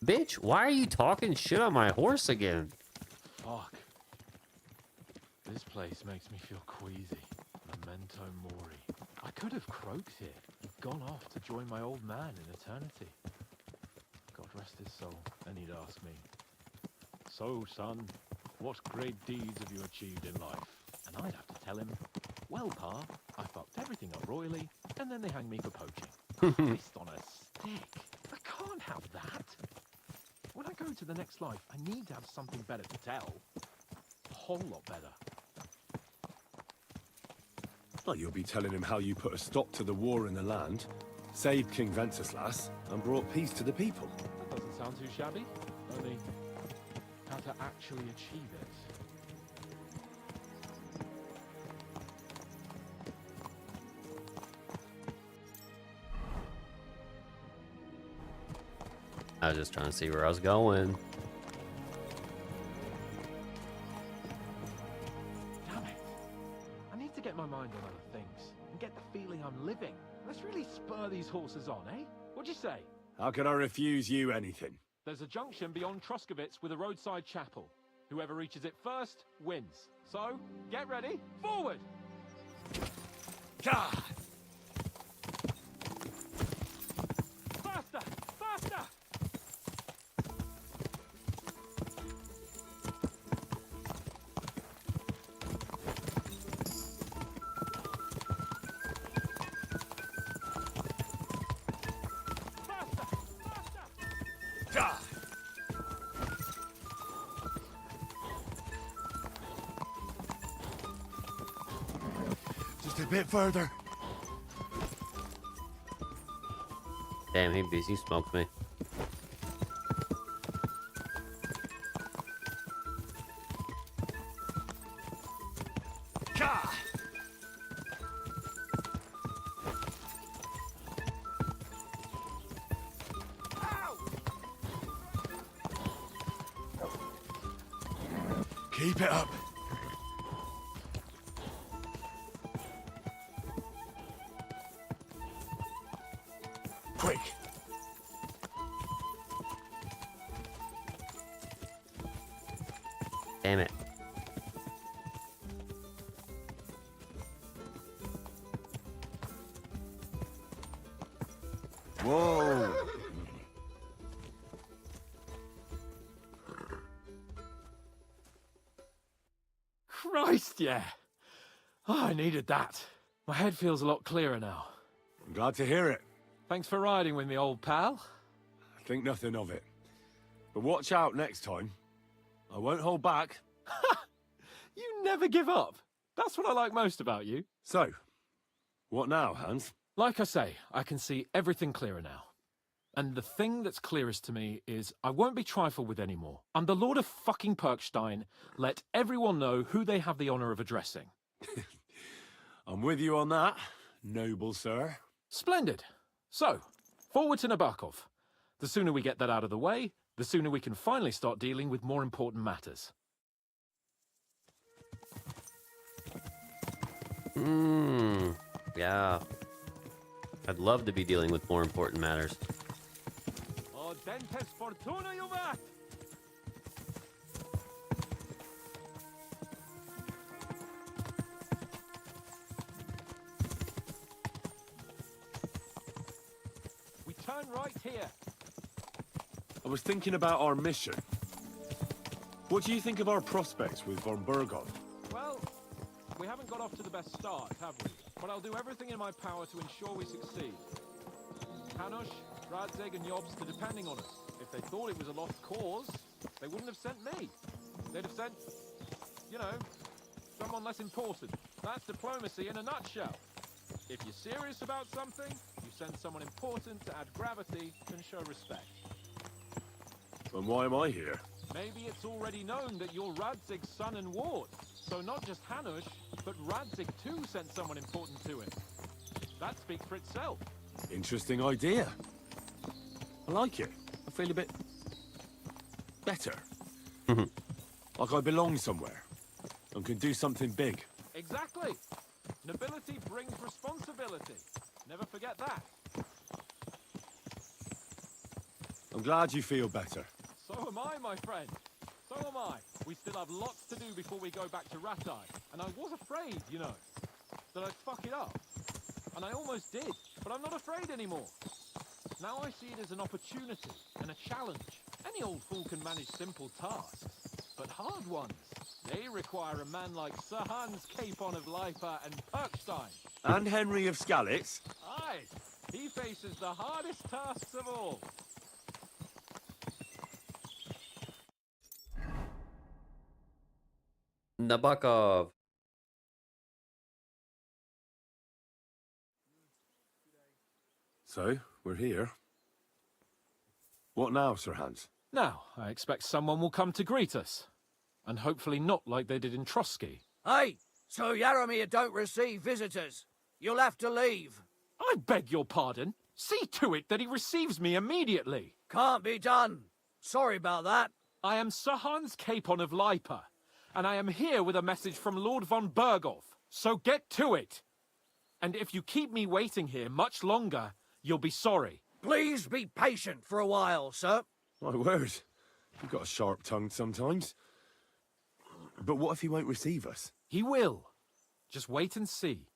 Bitch, why are you talking shit on my horse again? Fuck. This place makes me feel queasy. Memento mori. I could have croaked here and gone off to join my old man in eternity. God rest his soul, and he'd ask me, "So, son, what great deeds have you achieved in life?" And I'd have to tell him, "Well, Pa, I fucked everything up royally, and then they hang me for poaching." Fist on a stick. I can't have that. When I go to the next life, I need to have something better to tell. A whole lot better. Well, you'll be telling him how you put a stop to the war in the land, saved King Wenceslas, and brought peace to the people. That doesn't sound too shabby. Only how to actually achieve it. I was just trying to see where I was going. Damn it. I need to get my mind on other things and get the feeling I'm living. Let's really spur these horses on, eh? What'd you say? How can I refuse you anything? There's a junction beyond Truskovitz with a roadside chapel. Whoever reaches it first wins. So, get ready. Forward! God! Faster! Faster! Just a bit further. Damn, he smoked me. Keep it up. Quick. Whoa! Christ, yeah. Oh, I needed that. My head feels a lot clearer now. I'm glad to hear it. Thanks for riding with me, old pal. Think nothing of it. But watch out next time. I won't hold back. You never give up. That's what I like most about you. So, what now, Hans? Like I say, I can see everything clearer now. And the thing that's clearest to me is I won't be trifled with anymore. I'm the Lord of fucking Perkstein. Let everyone know who they have the honor of addressing. I'm with you on that, noble sir. Splendid. So, forward to Nabokov. The sooner we get that out of the way, the sooner we can finally start dealing with more important matters. Yeah. I'd love to be dealing with more important matters. Oh, dentes fortuna, Juvat! We turn right here. I was thinking about our mission. What do you think of our prospects with von Berghoff? Well, we haven't got off to the best start, have we? But I'll do everything in my power to ensure we succeed. Hanush, Radzig and Jobst are depending on us. If they thought it was a lost cause, they wouldn't have sent me. They'd have sent, you know, someone less important. That's diplomacy in a nutshell. If you're serious about something, you send someone important to add gravity and show respect. And why am I here? Maybe it's already known that you're Radzig's son and ward. So not just Hanush, but Radzig too sent someone important to him. That speaks for itself. Interesting idea. I like it. I feel a bit better. Like I belong somewhere and can do something big. Exactly. Nobility brings responsibility. Never forget that. I'm glad you feel better. So am I, my friend. So am I. We still have lots to do before we go back to Ratai. And I was afraid, you know, that I'd fuck it up. And I almost did. But I'm not afraid anymore. Now I see it as an opportunity and a challenge. Any old fool can manage simple tasks. But hard ones, they require a man like Sir Hans Capon of Lipa and Perkstein. And Henry of Skalitz. Aye, he faces the hardest tasks of all. Nabokov. So, we're here. What now, Sir Hans? Now, I expect someone will come to greet us. And hopefully not like they did in Trotsky. Hey, so Yaromir don't receive visitors. You'll have to leave. I beg your pardon. See to it that he receives me immediately. Can't be done. Sorry about that. I am Sir Hans Capon of Lipa, and I am here with a message from Lord von Berghoff. So get to it. And if you keep me waiting here much longer, you'll be sorry. Please be patient for a while, sir. My word. You've got a sharp tongue sometimes. But what if he won't receive us? He will. Just wait and see.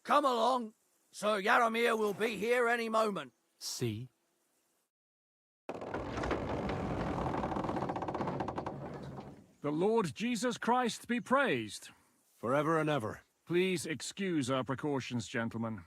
Come along. Sir Yaromir will be here any moment. See? The Lord Jesus Christ be praised. Forever and ever. Please excuse our precautions, gentlemen.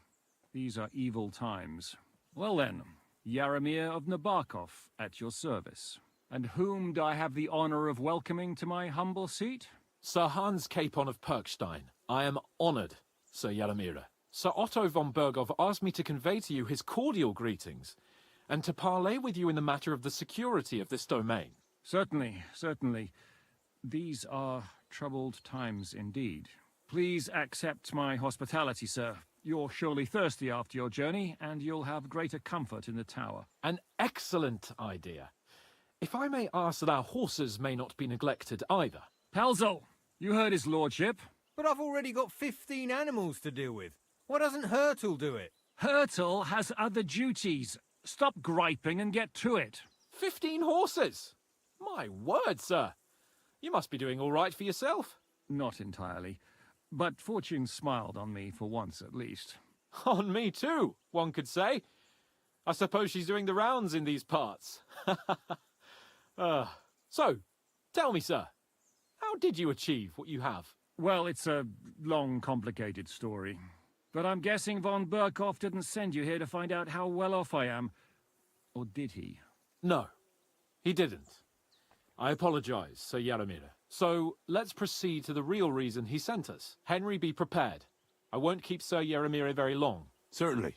These are evil times. Well then, Yaromir of Nabokov at your service. And whom do I have the honor of welcoming to my humble seat? Sir Hans Capon of Perkstein. I am honored, Sir Yaromir. Sir Otto von Berghoff asked me to convey to you his cordial greetings, and to parley with you in the matter of the security of this domain. Certainly, certainly. These are troubled times indeed. Please accept my hospitality, sir. You're surely thirsty after your journey, and you'll have greater comfort in the tower. An excellent idea. If I may ask that our horses may not be neglected either. Pelzel, you heard his lordship. But I've already got 15 animals to deal with. Why doesn't Hurtle do it? Hurtle has other duties. Stop griping and get to it. 15 horses? My word, sir. You must be doing all right for yourself. Not entirely. But fortune smiled on me for once at least. On me too, one could say. I suppose she's doing the rounds in these parts. So, tell me, sir, how did you achieve what you have? Well, it's a long, complicated story. But I'm guessing von Burkhoff didn't send you here to find out how well off I am. Or did he? No, he didn't. I apologize, Sir Yaramir. So, let's proceed to the real reason he sent us. Henry, be prepared. I won't keep Sir Yaramir very long. Certainly.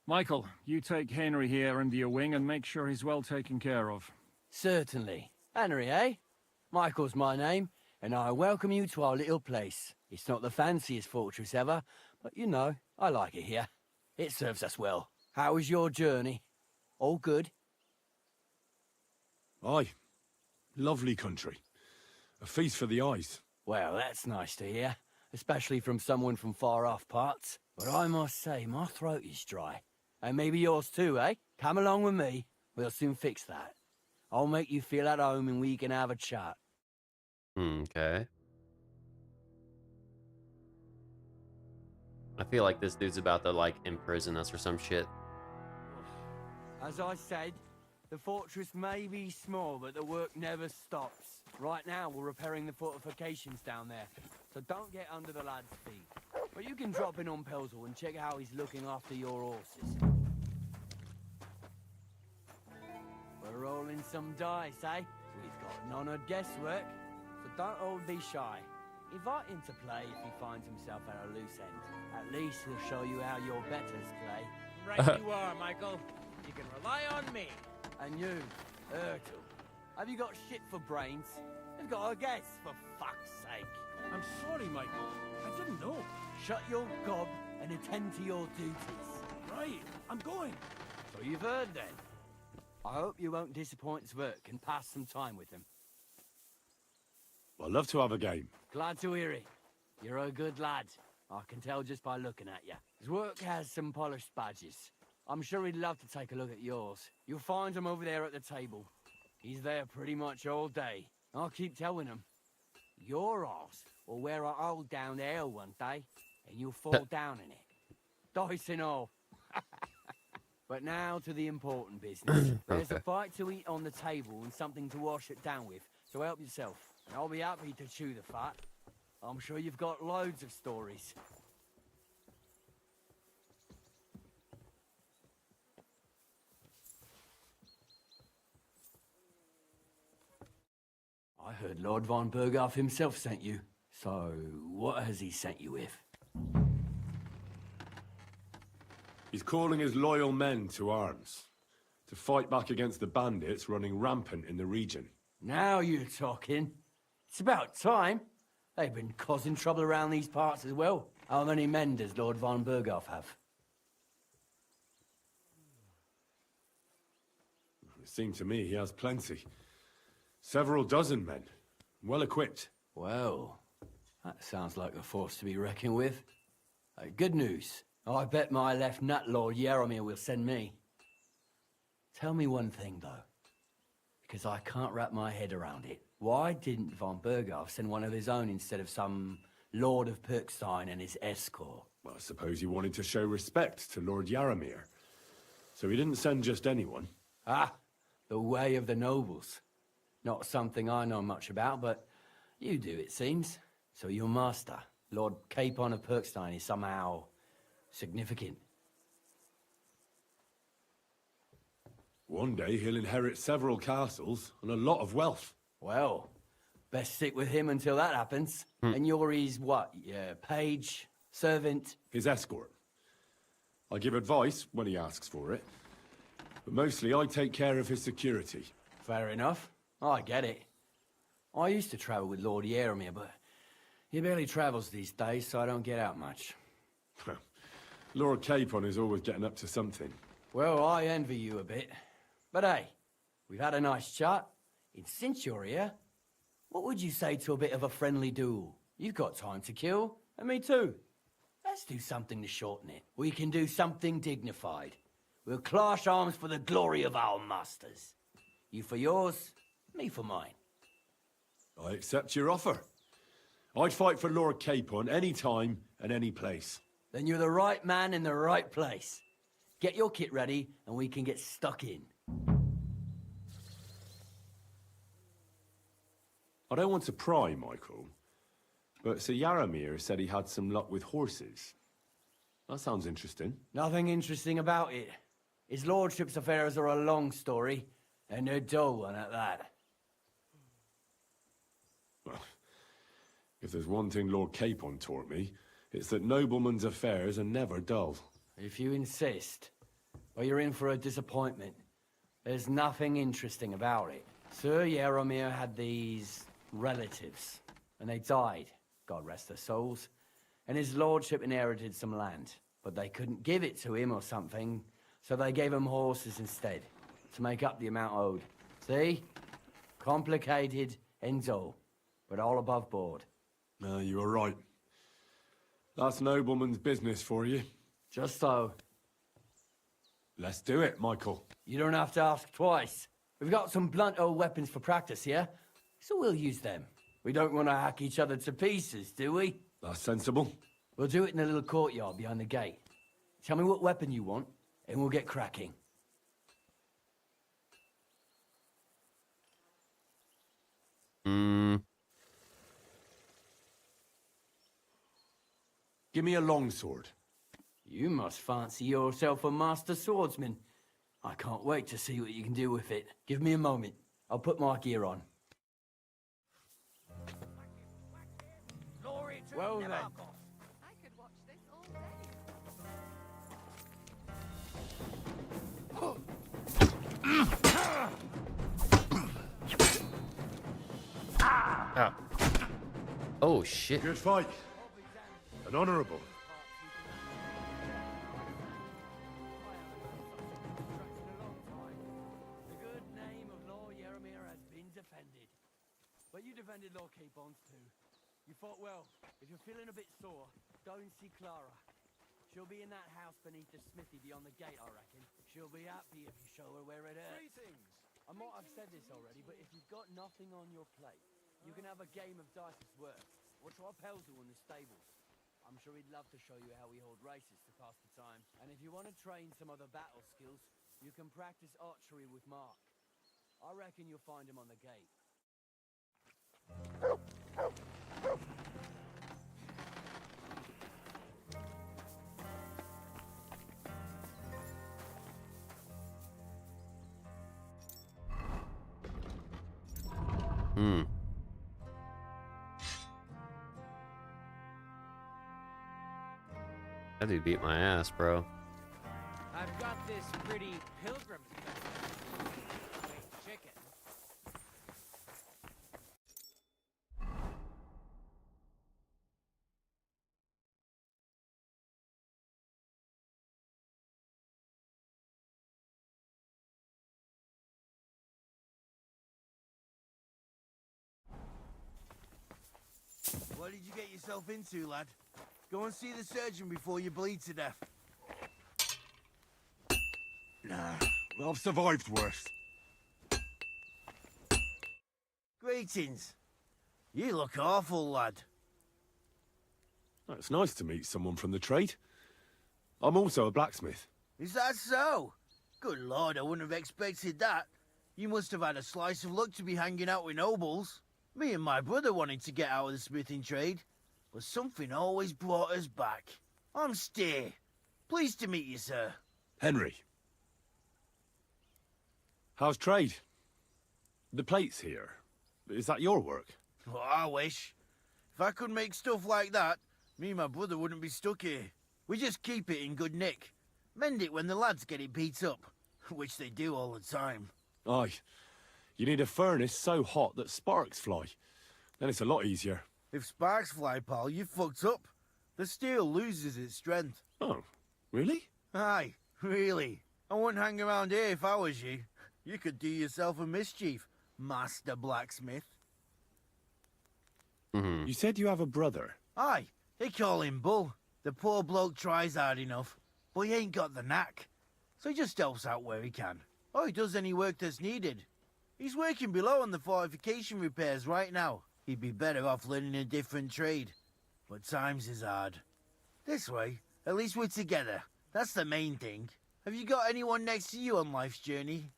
Michael, you take Henry here under your wing and make sure he's well taken care of. Certainly. Henry, eh? Michael's my name, and I welcome you to our little place. It's not the fanciest fortress ever, but you know, I like it here. It serves us well. How was your journey? All good? Aye. Lovely country. A feast for the eyes. Well, that's nice to hear, especially from someone from far-off parts. But I must say, my throat is dry. And maybe yours too, eh? Come along with me. We'll soon fix that. I'll make you feel at home and we can have a chat. Okay. I feel like this dude's about to, like, imprison us or some shit. As I said, the fortress may be small, but the work never stops. Right now, we're repairing the fortifications down there, so don't get under the lad's feet. But you can drop in on Pelzel and check how he's looking after your horses. We're rolling some dice, eh? We've got none of guesswork, so don't all be shy. Invite him to play if he finds himself at a loose end. At least he'll show you how your betters play. Right you are, Michael. You can rely on me. And you, Ertl, have you got shit for brains? You've got a guess, for fuck's sake. I'm sorry, Michael. I didn't know. Shut your gob and attend to your duties. Right, I'm going. So you've heard then. I hope you won't disappoint Zwerk and pass some time with him. I'd love to have a game. Glad to hear it. You're a good lad. I can tell just by looking at you. Zwerk has some polished badges. I'm sure he'd love to take a look at yours. You'll find him over there at the table. He's there pretty much all day. I'll keep telling him. Your arse will wear a hole down there one day, and you'll fall down in it. Dice and all. But now to the important business. There's a bite to eat on the table and something to wash it down with, so help yourself. And I'll be happy to chew the fat. I'm sure you've got loads of stories. I heard Lord von Burghoff himself sent you. So, what has he sent you with? He's calling his loyal men to arms. To fight back against the bandits running rampant in the region. Now you're talking. It's about time. They've been causing trouble around these parts as well. How many men does Lord von Burghoff have? It seemed to me he has plenty. Several dozen men. Well equipped. Well, that sounds like a force to be reckoned with. Good news. I bet my left nut Lord Yaramir will send me. Tell me one thing, though. Because I can't wrap my head around it. Why didn't von Burghoff send one of his own instead of some Lord of Pirkstein and his escort? Well, I suppose he wanted to show respect to Lord Yaramir. So he didn't send just anyone. Ah, the way of the nobles. Not something I know much about, but you do, it seems. So your master, Lord Capon of Pirkstein, is somehow significant. One day he'll inherit several castles and a lot of wealth. Well, best stick with him until that happens. And you're his what? Yeah, page, servant? His escort. I give advice when he asks for it. But mostly I take care of his security. Fair enough. I get it. I used to travel with Lord Yaramir, but he barely travels these days, so I don't get out much. Lord Capon is always getting up to something. Well, I envy you a bit. But hey, we've had a nice chat. And since you're here, what would you say to a bit of a friendly duel? You've got time to kill, and me too. Let's do something to shorten it. We can do something dignified. We'll clash arms for the glory of our masters. You for yours, me for mine. I accept your offer. I'd fight for Lord Capon any time and any place. Then you're the right man in the right place. Get your kit ready, and we can get stuck in. I don't want to pry, Michael, but Sir Yaramir said he had some luck with horses. That sounds interesting. Nothing interesting about it. His lordship's affairs are a long story, and they're dull one at that. Well, if there's one thing Lord Capon taught me, it's that noblemen's affairs are never dull. If you insist, well, you're in for a disappointment. There's nothing interesting about it. Sir Yaramir had these relatives, and they died, God rest their souls, and his lordship inherited some land, but they couldn't give it to him or something, so they gave him horses instead, to make up the amount owed. See? Complicated and dull, but all above board. No, you were right. That's nobleman's business for you. Just so. Let's do it, Michael. You don't have to ask twice. We've got some blunt old weapons for practice here, so we'll use them. We don't want to hack each other to pieces, do we? That's sensible. We'll do it in the little courtyard behind the gate. Tell me what weapon you want, and we'll get cracking. Give me a longsword. You must fancy yourself a master swordsman. I can't wait to see what you can do with it. Give me a moment. I'll put my gear on. Well then. I could watch this all day. Ah. Oh, shit. Good fight. And honorable. The good name of Lord Yaramir has been defended. But you defended Lord Capon's too. You fought well. If you're feeling a bit sore, go and see Clara. She'll be in that house beneath the smithy beyond the gate, I reckon. She'll be happy if you show her where it is. Greetings. I might have said this already, but if you've got nothing on your plate, you can have a game of dice's worth, or try Pelzu in the stables. I'm sure he'd love to show you how we hold races to pass the time. And if you want to train some other battle skills, you can practice archery with Mark. I reckon you'll find him on the gate. That dude beat my ass, bro. I've got this pretty pilgrim chicken. What did you get yourself into, lad? Go and see the surgeon before you bleed to death. Nah, I've survived worse. Greetings. You look awful, lad. It's nice to meet someone from the trade. I'm also a blacksmith. Is that so? Good lord, I wouldn't have expected that. You must have had a slice of luck to be hanging out with nobles. Me and my brother wanted to get out of the smithing trade, but something always brought us back. I'm Steer. Pleased to meet you, sir. Henry. How's trade? The plates here. Is that your work? Well, I wish. If I could make stuff like that, me and my brother wouldn't be stuck here. We just keep it in good nick. Mend it when the lads get it beat up, which they do all the time. Aye. You need a furnace so hot that sparks fly. Then it's a lot easier. If sparks fly, pal, you fucked up. The steel loses its strength. Oh, really? Aye, really. I wouldn't hang around here if I was you. You could do yourself a mischief, Master Blacksmith. You said you have a brother. Aye, they call him Bull. The poor bloke tries hard enough, but he ain't got the knack. So he just helps out where he can. Or he does any work that's needed. He's working below on the fortification repairs right now. He'd be better off learning a different trade. But times is hard. This way, at least we're together. That's the main thing. Have you got anyone next to you on life's journey?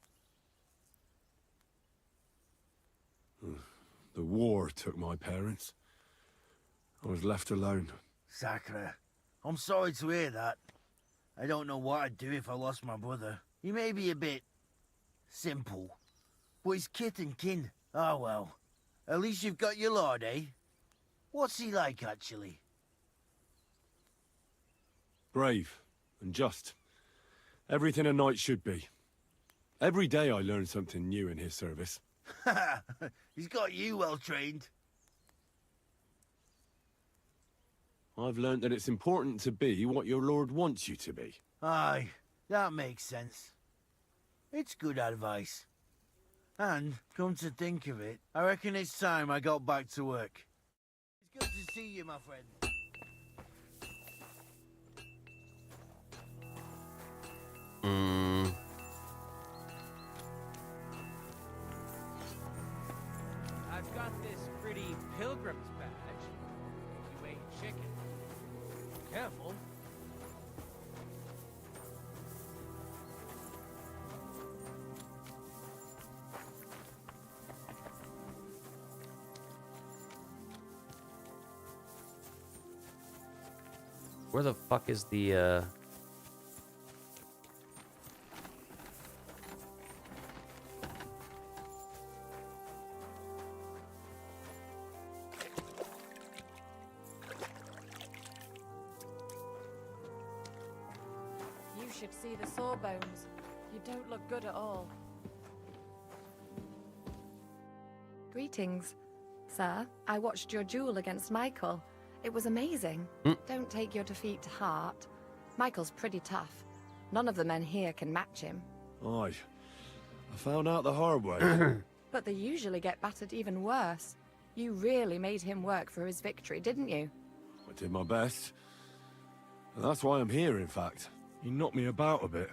The war took my parents. I was left alone. Sacre. I'm sorry to hear that. I don't know what I'd do if I lost my brother. He may be a bit... simple. But he's kith and kin. Ah, well. At least you've got your lord, eh? What's he like, actually? Brave and just. Everything a knight should be. Every day I learn something new in his service. He's got you well trained. I've learned that it's important to be what your lord wants you to be. Aye, that makes sense. It's good advice. And, come to think of it, I reckon it's time I got back to work. It's good to see you, my friend. I've got this pretty pilgrim's badge. You ain't chicken. Careful. Where the fuck is the, You should see the sawbones. You don't look good at all. Greetings, sir. I watched your duel against Michael. It was amazing. Don't take your defeat to heart. Michael's pretty tough. None of the men here can match him. Aye. I found out the hard way. But they usually get battered even worse. You really made him work for his victory, didn't you? I did my best. And that's why I'm here, in fact. You knocked me about a bit.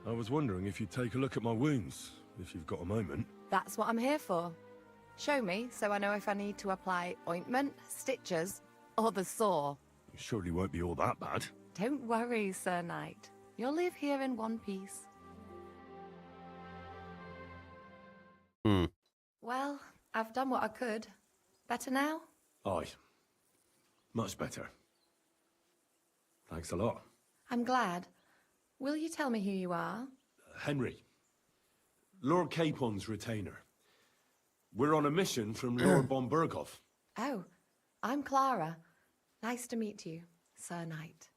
I was wondering if you'd take a look at my wounds, if you've got a moment. That's what I'm here for. Show me, so I know if I need to apply ointment, stitches, or the saw. It surely won't be all that bad. Don't worry, Sir Knight. You'll live here in one piece. Well, I've done what I could. Better now? Aye. Much better. Thanks a lot. I'm glad. Will you tell me who you are? Henry. Lord Capon's retainer. We're on a mission from Lord von Berghoff. Oh, I'm Clara. Nice to meet you, Sir Knight.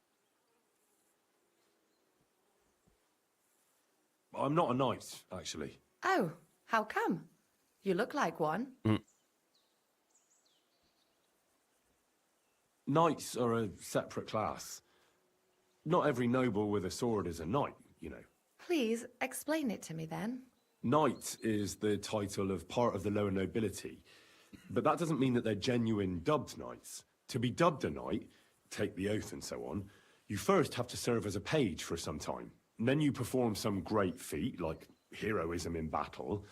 I'm not a knight, actually. Oh, how come? You look like one. Knights are a separate class. Not every noble with a sword is a knight, you know. Please, explain it to me then. Knight is the title of part of the lower nobility, but that doesn't mean that they're genuine dubbed knights. To be dubbed a knight, take the oath and so on, you first have to serve as a page for some time. And then you perform some great feat, like heroism in battle,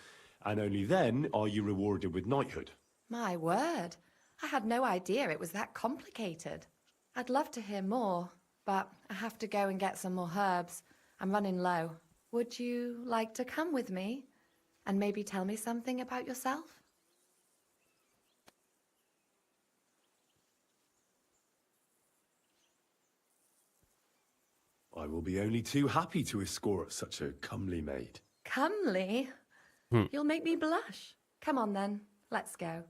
and only then are you rewarded with knighthood. My word. I had no idea it was that complicated. I'd love to hear more, but I have to go and get some more herbs. I'm running low. Would you like to come with me and maybe tell me something about yourself? I will be only too happy to escort such a comely maid. Comely? You'll make me blush. Come on then, let's go.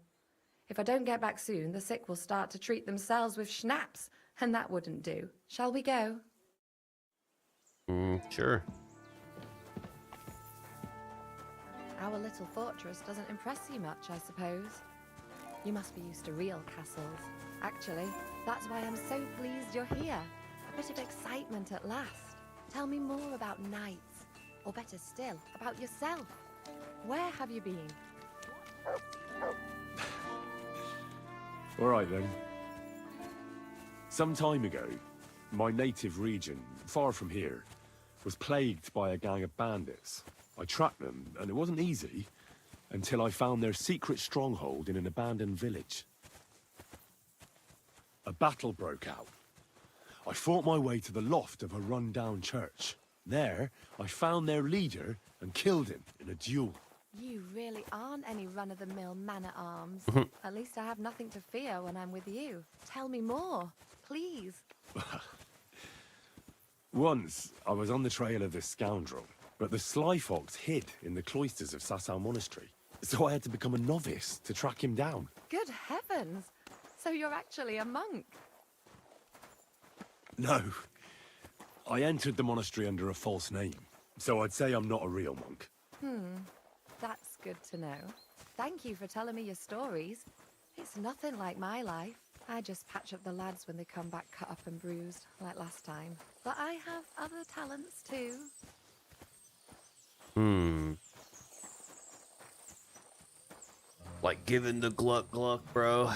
If I don't get back soon, the sick will start to treat themselves with schnapps, and that wouldn't do. Shall we go? Sure. Our little fortress doesn't impress you much, I suppose. You must be used to real castles. Actually, that's why I'm so pleased you're here. A bit of excitement at last. Tell me more about knights, or better still, about yourself. Where have you been? All right then. Some time ago, my native region, far from here, was plagued by a gang of bandits. I tracked them, and it wasn't easy. until I found their secret stronghold in an abandoned village. A battle broke out. I fought my way to the loft of a run-down church. There, I found their leader and killed him in a duel. You really aren't any run-of-the-mill man-at-arms. At least I have nothing to fear when I'm with you. Tell me more, please. Once, I was on the trail of this scoundrel, but the sly fox hid in the cloisters of Sasau Monastery. So I had to become a novice to track him down. Good heavens! So you're actually a monk? No. I entered the monastery under a false name, so I'd say I'm not a real monk. That's good to know. Thank you for telling me your stories. It's nothing like my life. I just patch up the lads when they come back cut up and bruised, like last time. But I have other talents too. Like giving the gluck gluck, bro.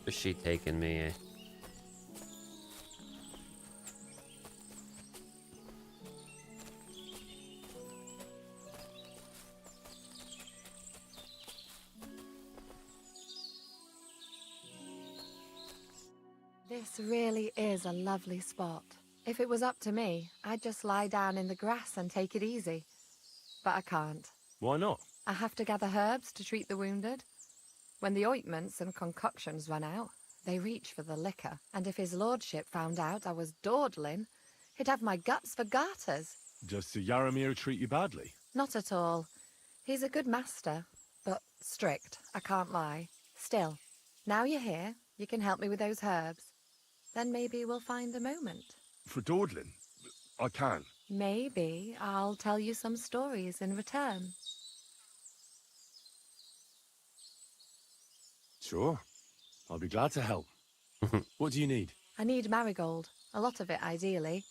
Where's she taking me? This really is a lovely spot. If it was up to me, I'd just lie down in the grass and take it easy. But I can't. Why not? I have to gather herbs to treat the wounded. When the ointments and concoctions run out, they reach for the liquor. And if his lordship found out I was dawdling, he'd have my guts for garters. Does Sir Yaramir treat you badly? Not at all. He's a good master, but strict, I can't lie. Still, now you're here, you can help me with those herbs. Then maybe we'll find a moment. For dawdling? I can. Maybe I'll tell you some stories in return. Sure. I'll be glad to help. What do you need? I need marigold, a lot of it ideally.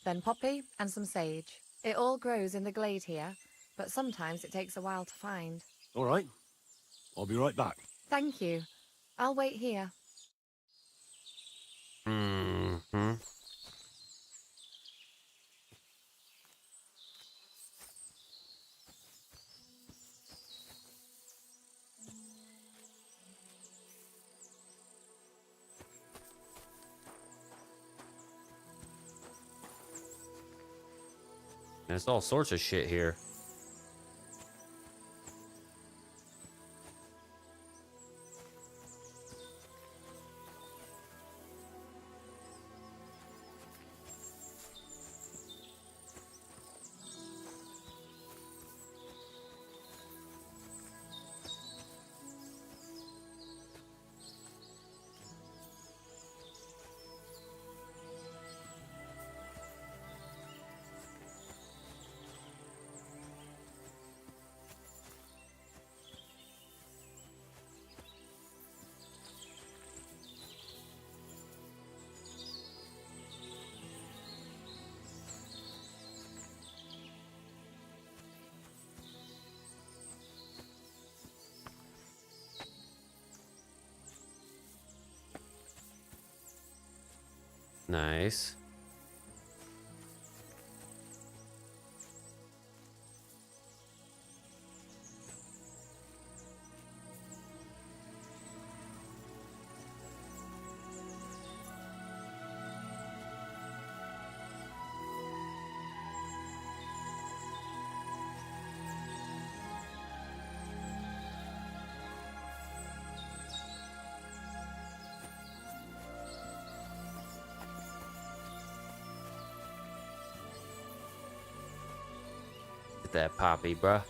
Then poppy and some sage. It all grows in the glade here, but sometimes it takes a while to find. All right. I'll be right back. Thank you. I'll wait here. There's all sorts of shit here. Nice. Get that poppy, bruh.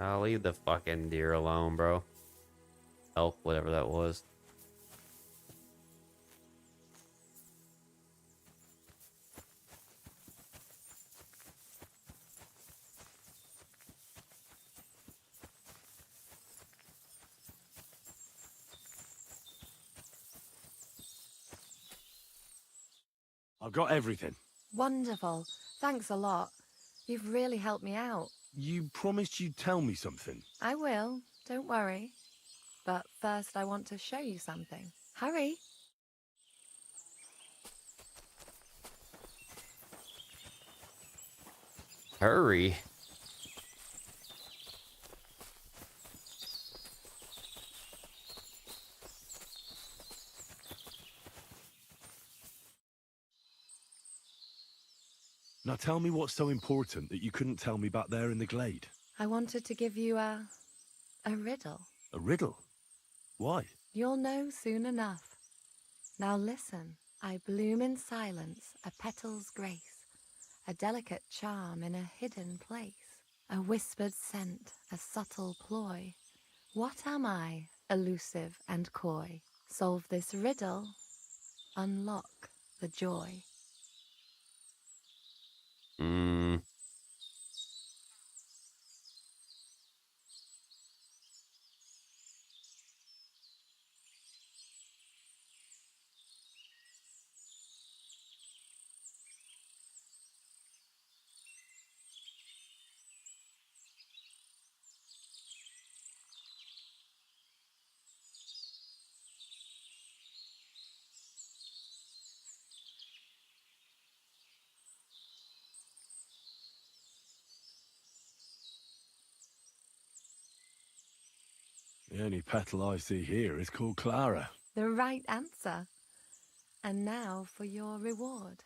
I'll leave the fucking deer alone, bro. Elk, whatever that was. I've got everything. Wonderful. Thanks a lot. You've really helped me out. You promised you'd tell me something. I will. Don't worry. But first I want to show you something. Hurry. Hurry. Now tell me what's so important that you couldn't tell me back there in the glade. I wanted to give you a riddle. A riddle? Why? You'll know soon enough. Now listen. I bloom in silence, a petal's grace, a delicate charm in a hidden place, a whispered scent, a subtle ploy. What am I, elusive and coy? Solve this riddle, unlock the joy. The only petal I see here is called Clara. The right answer. And now for your reward.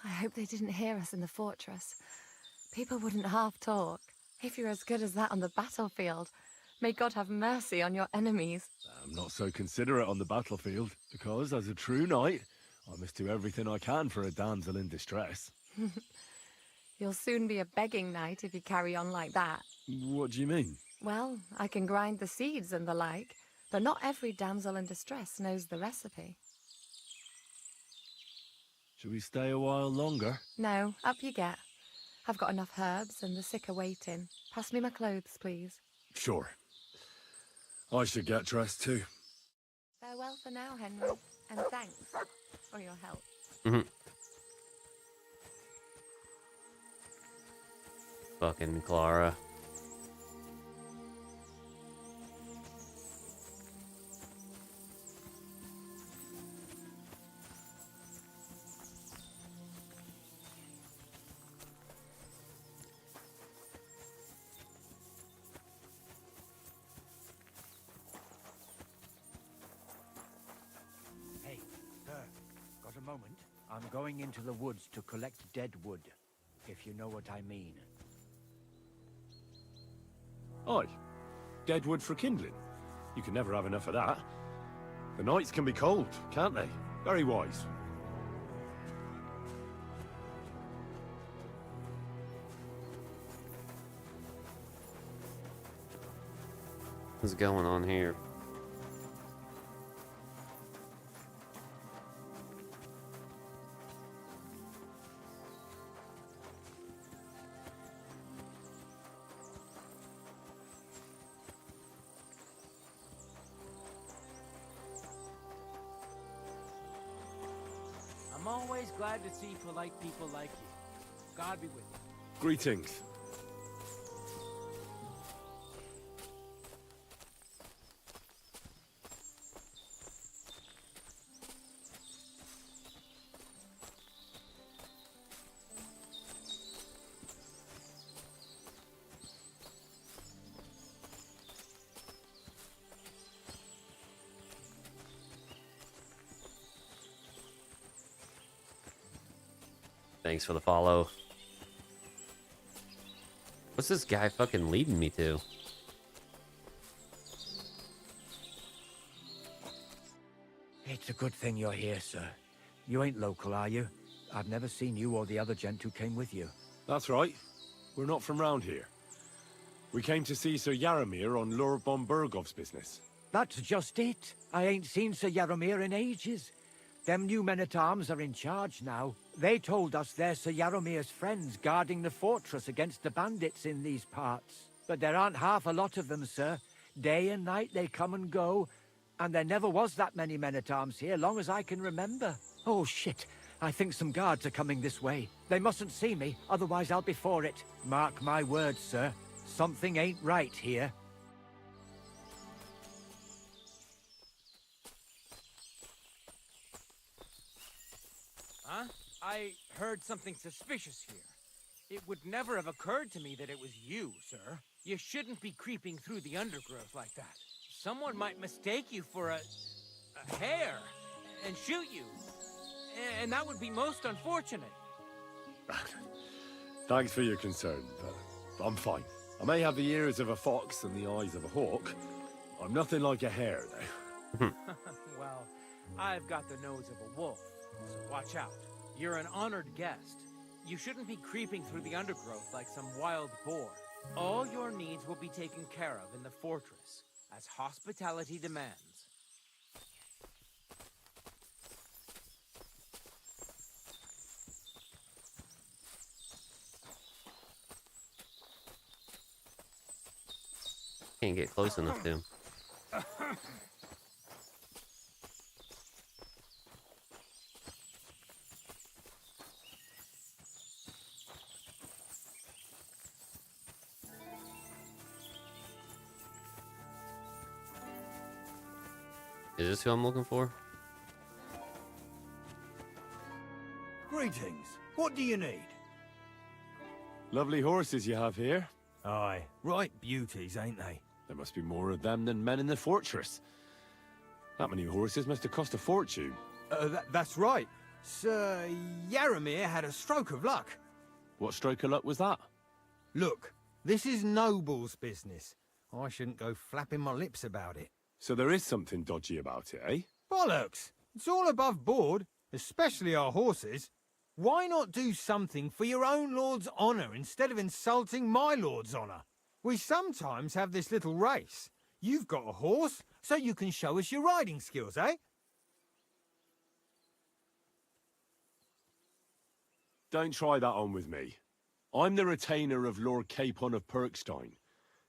I hope they didn't hear us in the fortress. People wouldn't half talk. If you're as good as that on the battlefield, may God have mercy on your enemies. I'm not so considerate on the battlefield, because as a true knight, I must do everything I can for a damsel in distress. You'll soon be a begging knight if you carry on like that. What do you mean? Well, I can grind the seeds and the like, but not every damsel in distress knows the recipe. Shall we stay a while longer? No, up you get. I've got enough herbs and the sick are waiting. Pass me my clothes, please. Sure. I should get dressed too. Farewell for now, Henry, and thanks for your help. Fucking Clara. Hey, sir, got a moment? I'm going into the woods to collect dead wood, if you know what I mean. Aye. Dead wood for kindling. You can never have enough of that. The nights can be cold, can't they? Very wise. What's going on here? I'm always glad to see polite people like you. God be with you. Greetings. Thanks for the follow. What's this guy fucking leading me to? Good thing you're here, sir. You ain't local, are you? I've never seen you or the other gent who came with you. That's right. We're not from round here. We came to see Sir Yaramir on Lord von Bergov's business. That's just it. I ain't seen Sir Yaramir in ages. Them new men-at-arms are in charge now. They told us they're Sir Yaramir's friends guarding the fortress against the bandits in these parts. But there aren't half a lot of them, sir. Day and night they come and go, and there never was that many men-at-arms here, long as I can remember. Oh, shit. I think some guards are coming this way. They mustn't see me, otherwise I'll be for it. Mark my words, sir. Something ain't right here. Huh? I heard something suspicious here. It would never have occurred to me that it was you, sir. You shouldn't be creeping through the undergrowth like that. Someone might mistake you for a hare and shoot you. And that would be most unfortunate. Thanks for your concern, but I'm fine. I may have the ears of a fox and the eyes of a hawk. I'm nothing like a hare, though. Well, I've got the nose of a wolf, so watch out. You're an honored guest. You shouldn't be creeping through the undergrowth like some wild boar. All your needs will be taken care of in the fortress, as hospitality demands. Can't get close enough to him. Is this who I'm looking for? Greetings. What do you need? Lovely horses you have here. Aye, right beauties, ain't they? There must be more of them than men in the fortress. That many horses must have cost a fortune. That's right. Sir Yaramir had a stroke of luck. What stroke of luck was that? Look, this is noble's business. I shouldn't go flapping my lips about it. So there is something dodgy about it, eh? Bollocks! It's all above board, especially our horses. Why not do something for your own lord's honour instead of insulting my lord's honour? We sometimes have this little race. You've got a horse, so you can show us your riding skills, eh? Don't try that on with me. I'm the retainer of Lord Capon of Perkstein.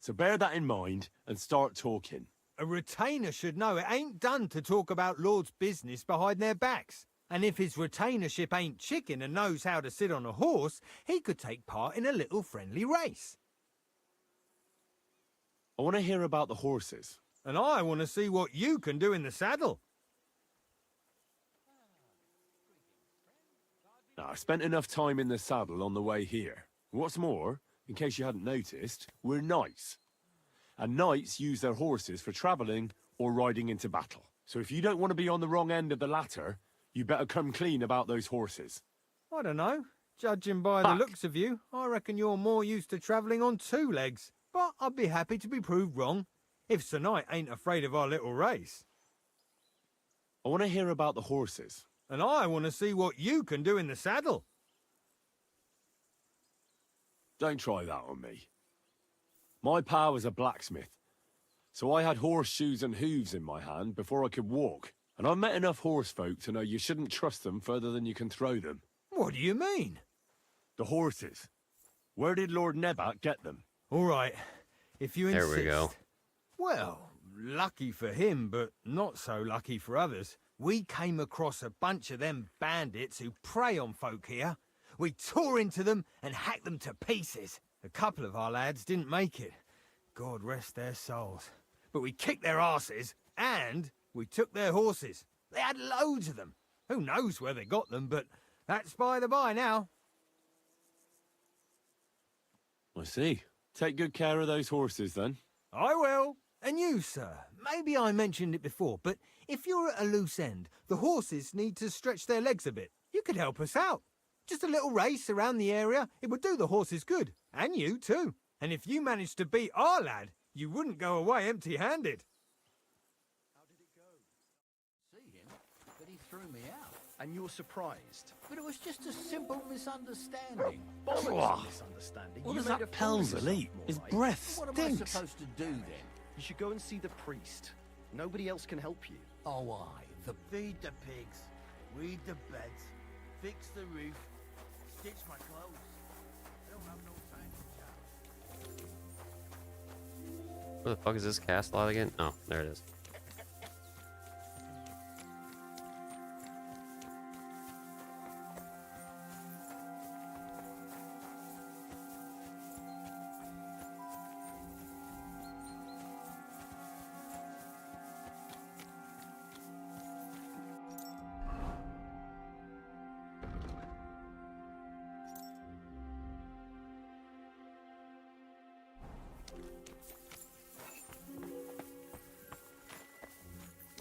So bear that in mind and start talking. A retainer should know it ain't done to talk about lords' business behind their backs. And if his retainership ain't chicken and knows how to sit on a horse, he could take part in a little friendly race. I want to hear about the horses. And I want to see what you can do in the saddle. Now, I spent enough time in the saddle on the way here. What's more, in case you hadn't noticed, we're knights. And knights use their horses for travelling or riding into battle. So if you don't want to be on the wrong end of the latter, you better come clean about those horses. I don't know. Judging by the looks of you, I reckon you're more used to travelling on two legs. But I'd be happy to be proved wrong, if Sir Knight ain't afraid of our little race. I want to hear about the horses. And I want to see what you can do in the saddle. Don't try that on me. My pa was a blacksmith, so I had horseshoes and hooves in my hand before I could walk. And I've met enough horse folk to know you shouldn't trust them further than you can throw them. What do you mean? The horses. Where did Lord Nebat get them? All right, if you insist. There we go. Well, lucky for him, but not so lucky for others. We came across a bunch of them bandits who prey on folk here. We tore into them and hacked them to pieces. A couple of our lads didn't make it. God rest their souls. But we kicked their asses, and we took their horses. They had loads of them. Who knows where they got them, but that's by the by now. I see. Take good care of those horses, then. I will. And you, sir. Maybe I mentioned it before, but if you're at a loose end, the horses need to stretch their legs a bit. You could help us out. Just a little race around the area, it would do the horses good. And you, too. And if you managed to beat our lad, you wouldn't go away empty-handed. See him, but and you're surprised. But it was just a simple misunderstanding. Bollocks misunderstanding. What You does made that a fool of Pelzel yourself, eat? more His right. breath What am I stinks. supposed to do then? You should go and see the priest. Nobody else can help you. Oh, feed the pigs, weed the beds, fix the roof, stitch my clothes. I don't have no time to chat. Where the fuck is this cast slot again? Oh, there it is.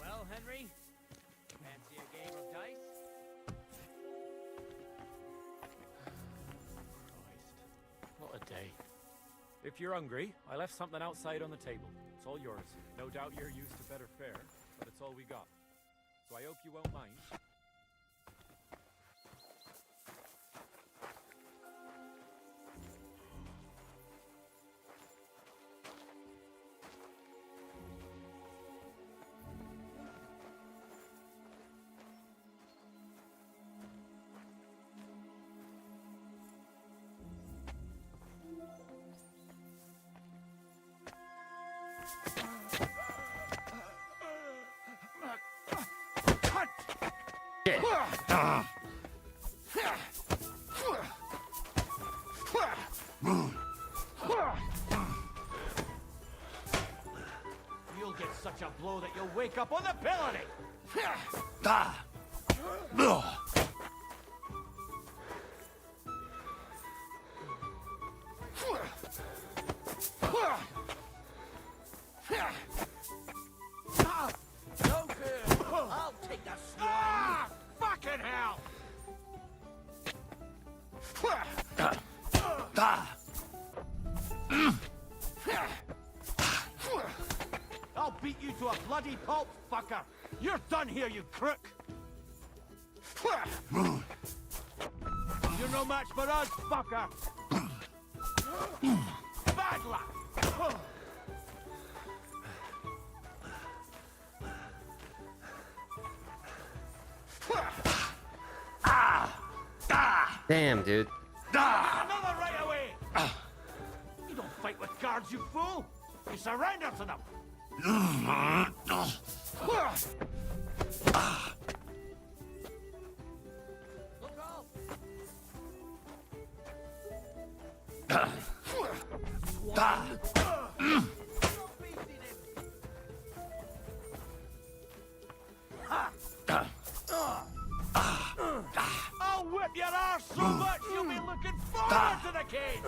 Well, Henry, fancy a game of dice? What a day. If you're hungry, I left something outside on the table. It's all yours. No doubt you're used to better fare, but it's all we got. So I hope you won't mind. You'll get such a blow that you'll wake up on the pillory! No good. I'll take that swine. Fucking hell! I'll beat you to a bloody pulp, fucker! You're done here, you crook! You're no match for us, fucker! Bad luck! Damn, dude. Another right away! You don't fight with guards, you fool! You surrender to them! I'll whip your arse so much you'll be looking forward to the cage!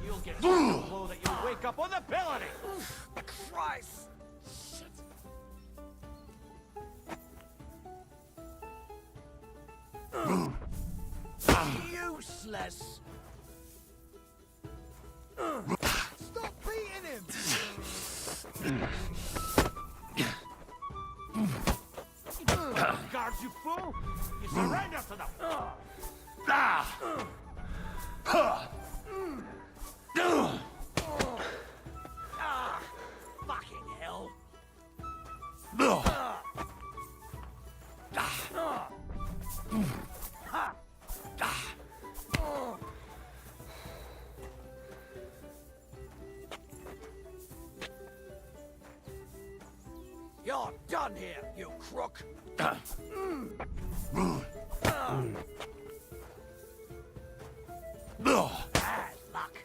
You'll get such a blow that you'll wake up on the pillory! Christ! Useless. Stop beating him! Guards, you fool! You surrender to them! Fucking hell. You're done here, you crook. Bad luck.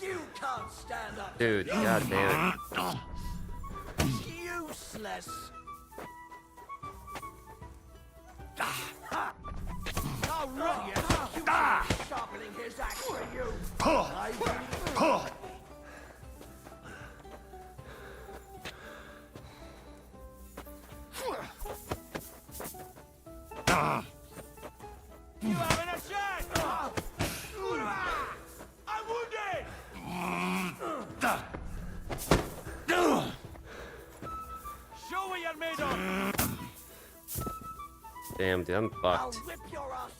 You can't stand up. Dude, god damn it. Useless. You haven't a chance! I'm wounded! Show what you're made of! Damn, dude, I'm fucked. Rip your ass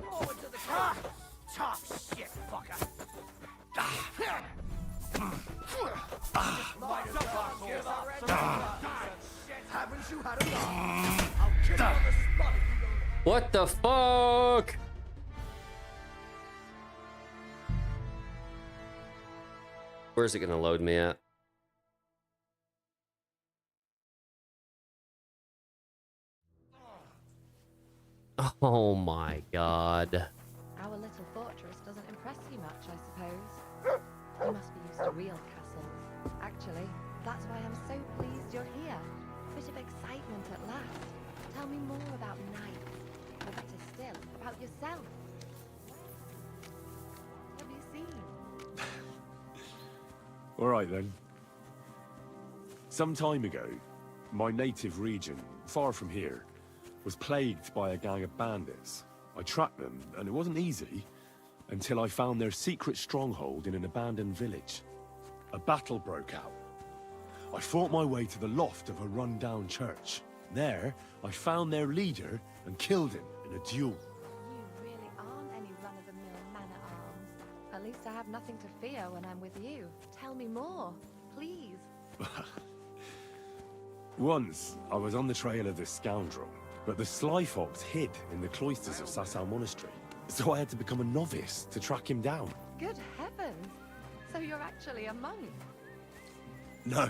forward to the car. Tough shit, fucker. Haven't you had enough? I'll kill you on the spot if you don't. What the fuck? Where's it gonna load me at? Oh my god. Our little fortress doesn't impress you much, I suppose. You must be used to real castles. Actually, that's why I'm so pleased you're here. A bit of excitement at last. Tell me more about knights. Or better still, about yourself. What have you seen? All right then. Some time ago, my native region, far from here, was plagued by a gang of bandits. I tracked them, and it wasn't easy, until I found their secret stronghold in an abandoned village. A battle broke out. I fought my way to the loft of a run-down church. There, I found their leader and killed him in a duel. You really aren't any run-of-the-mill man-at-arms. At least I have nothing to fear when I'm with you. Tell me more, please. Once, I was on the trail of this scoundrel, but the Sly Fox hid in the cloisters of Sasau Monastery. So I had to become a novice to track him down. Good heavens! So you're actually a monk? No.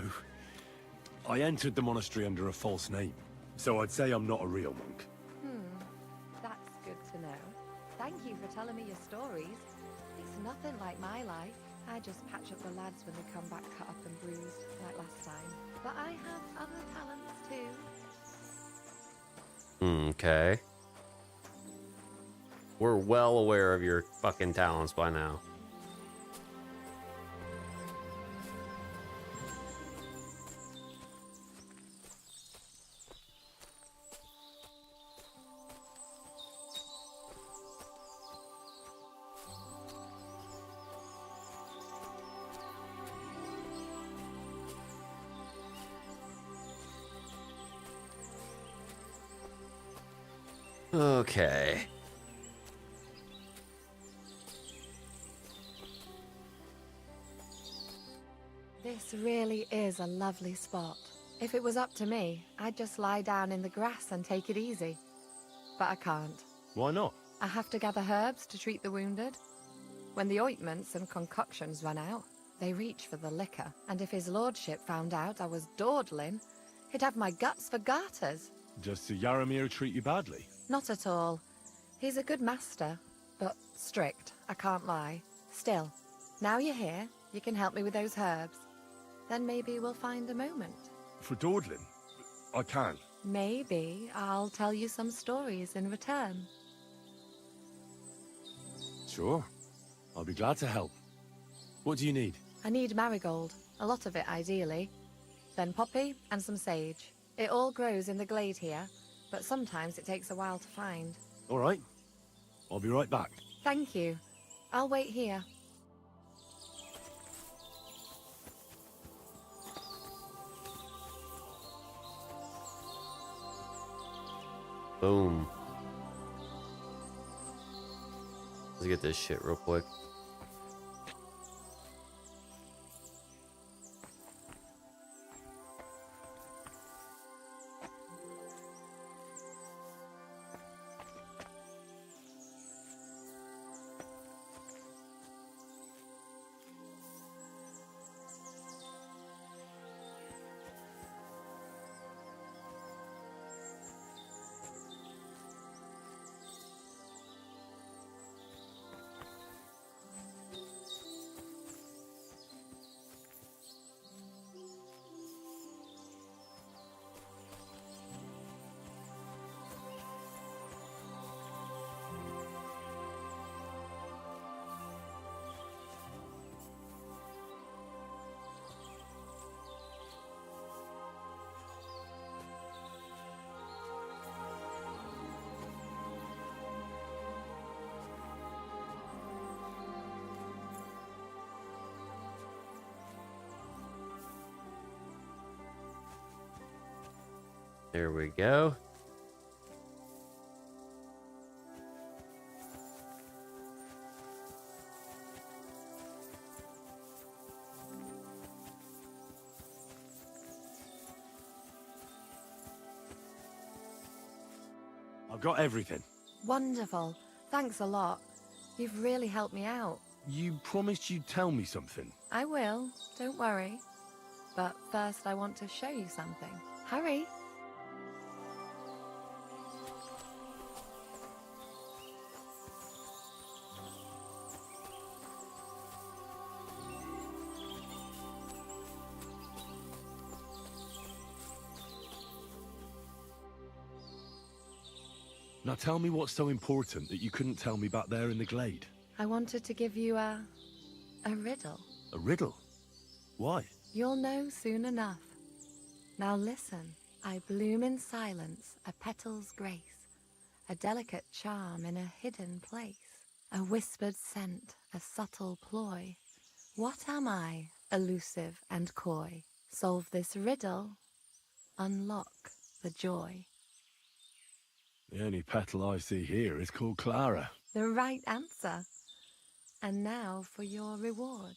I entered the monastery under a false name, so I'd say I'm not a real monk. That's good to know. Thank you for telling me your stories. It's nothing like my life. I just patch up the lads when they come back cut up and bruised, like last time. But I have other talents too. Okay. We're well aware of your fucking talents by now. Okay. This really is a lovely spot. If it was up to me, I'd just lie down in the grass and take it easy. But I can't. Why not? I have to gather herbs to treat the wounded. When the ointments and concoctions run out, they reach for the liquor. And if his lordship found out I was dawdling, he'd have my guts for garters. Does Sir Yaramir treat you badly? Not at all. He's a good master, but strict, I can't lie. Still, now you're here, you can help me with those herbs. Then maybe we'll find a moment. For dawdling? I can. Maybe I'll tell you some stories in return. Sure. I'll be glad to help. What do you need? I need marigold, a lot of it ideally. Then poppy and some sage. It all grows in the glade here, but sometimes it takes a while to find. All right. I'll be right back. Thank you. I'll wait here. Boom. Let's get this shit real quick. There we go. I've got everything. Wonderful. Thanks a lot. You've really helped me out. You promised you'd tell me something. I will. Don't worry. But first I want to show you something. Hurry. Now tell me what's so important that you couldn't tell me back there in the glade. I wanted to give you a riddle. A riddle? Why? You'll know soon enough. Now listen. I bloom in silence, a petal's grace, a delicate charm in a hidden place, a whispered scent, a subtle ploy. What am I, elusive and coy? Solve this riddle, unlock the joy. The only petal I see here is called Clara. The right answer. And now for your reward.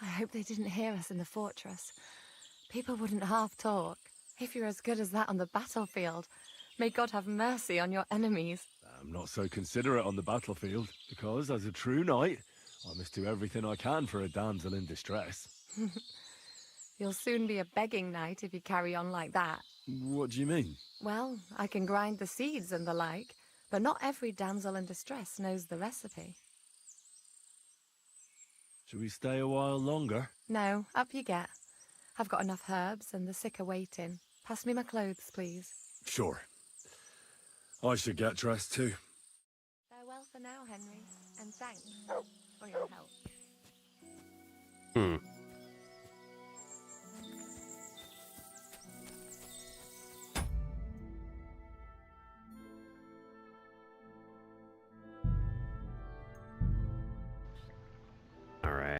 I hope they didn't hear us in the fortress. People wouldn't half talk. If you're as good as that on the battlefield, may God have mercy on your enemies. I'm not so considerate on the battlefield, because as a true knight, I must do everything I can for a damsel in distress. You'll soon be a begging knight if you carry on like that. What do you mean? Well, I can grind the seeds and the like, but not every damsel in distress knows the recipe. Shall we stay a while longer? No, up you get. I've got enough herbs and the sick are waiting. Pass me my clothes, please. Sure. I should get dressed too. Farewell for now, Henry, and thanks for your help. Hmm.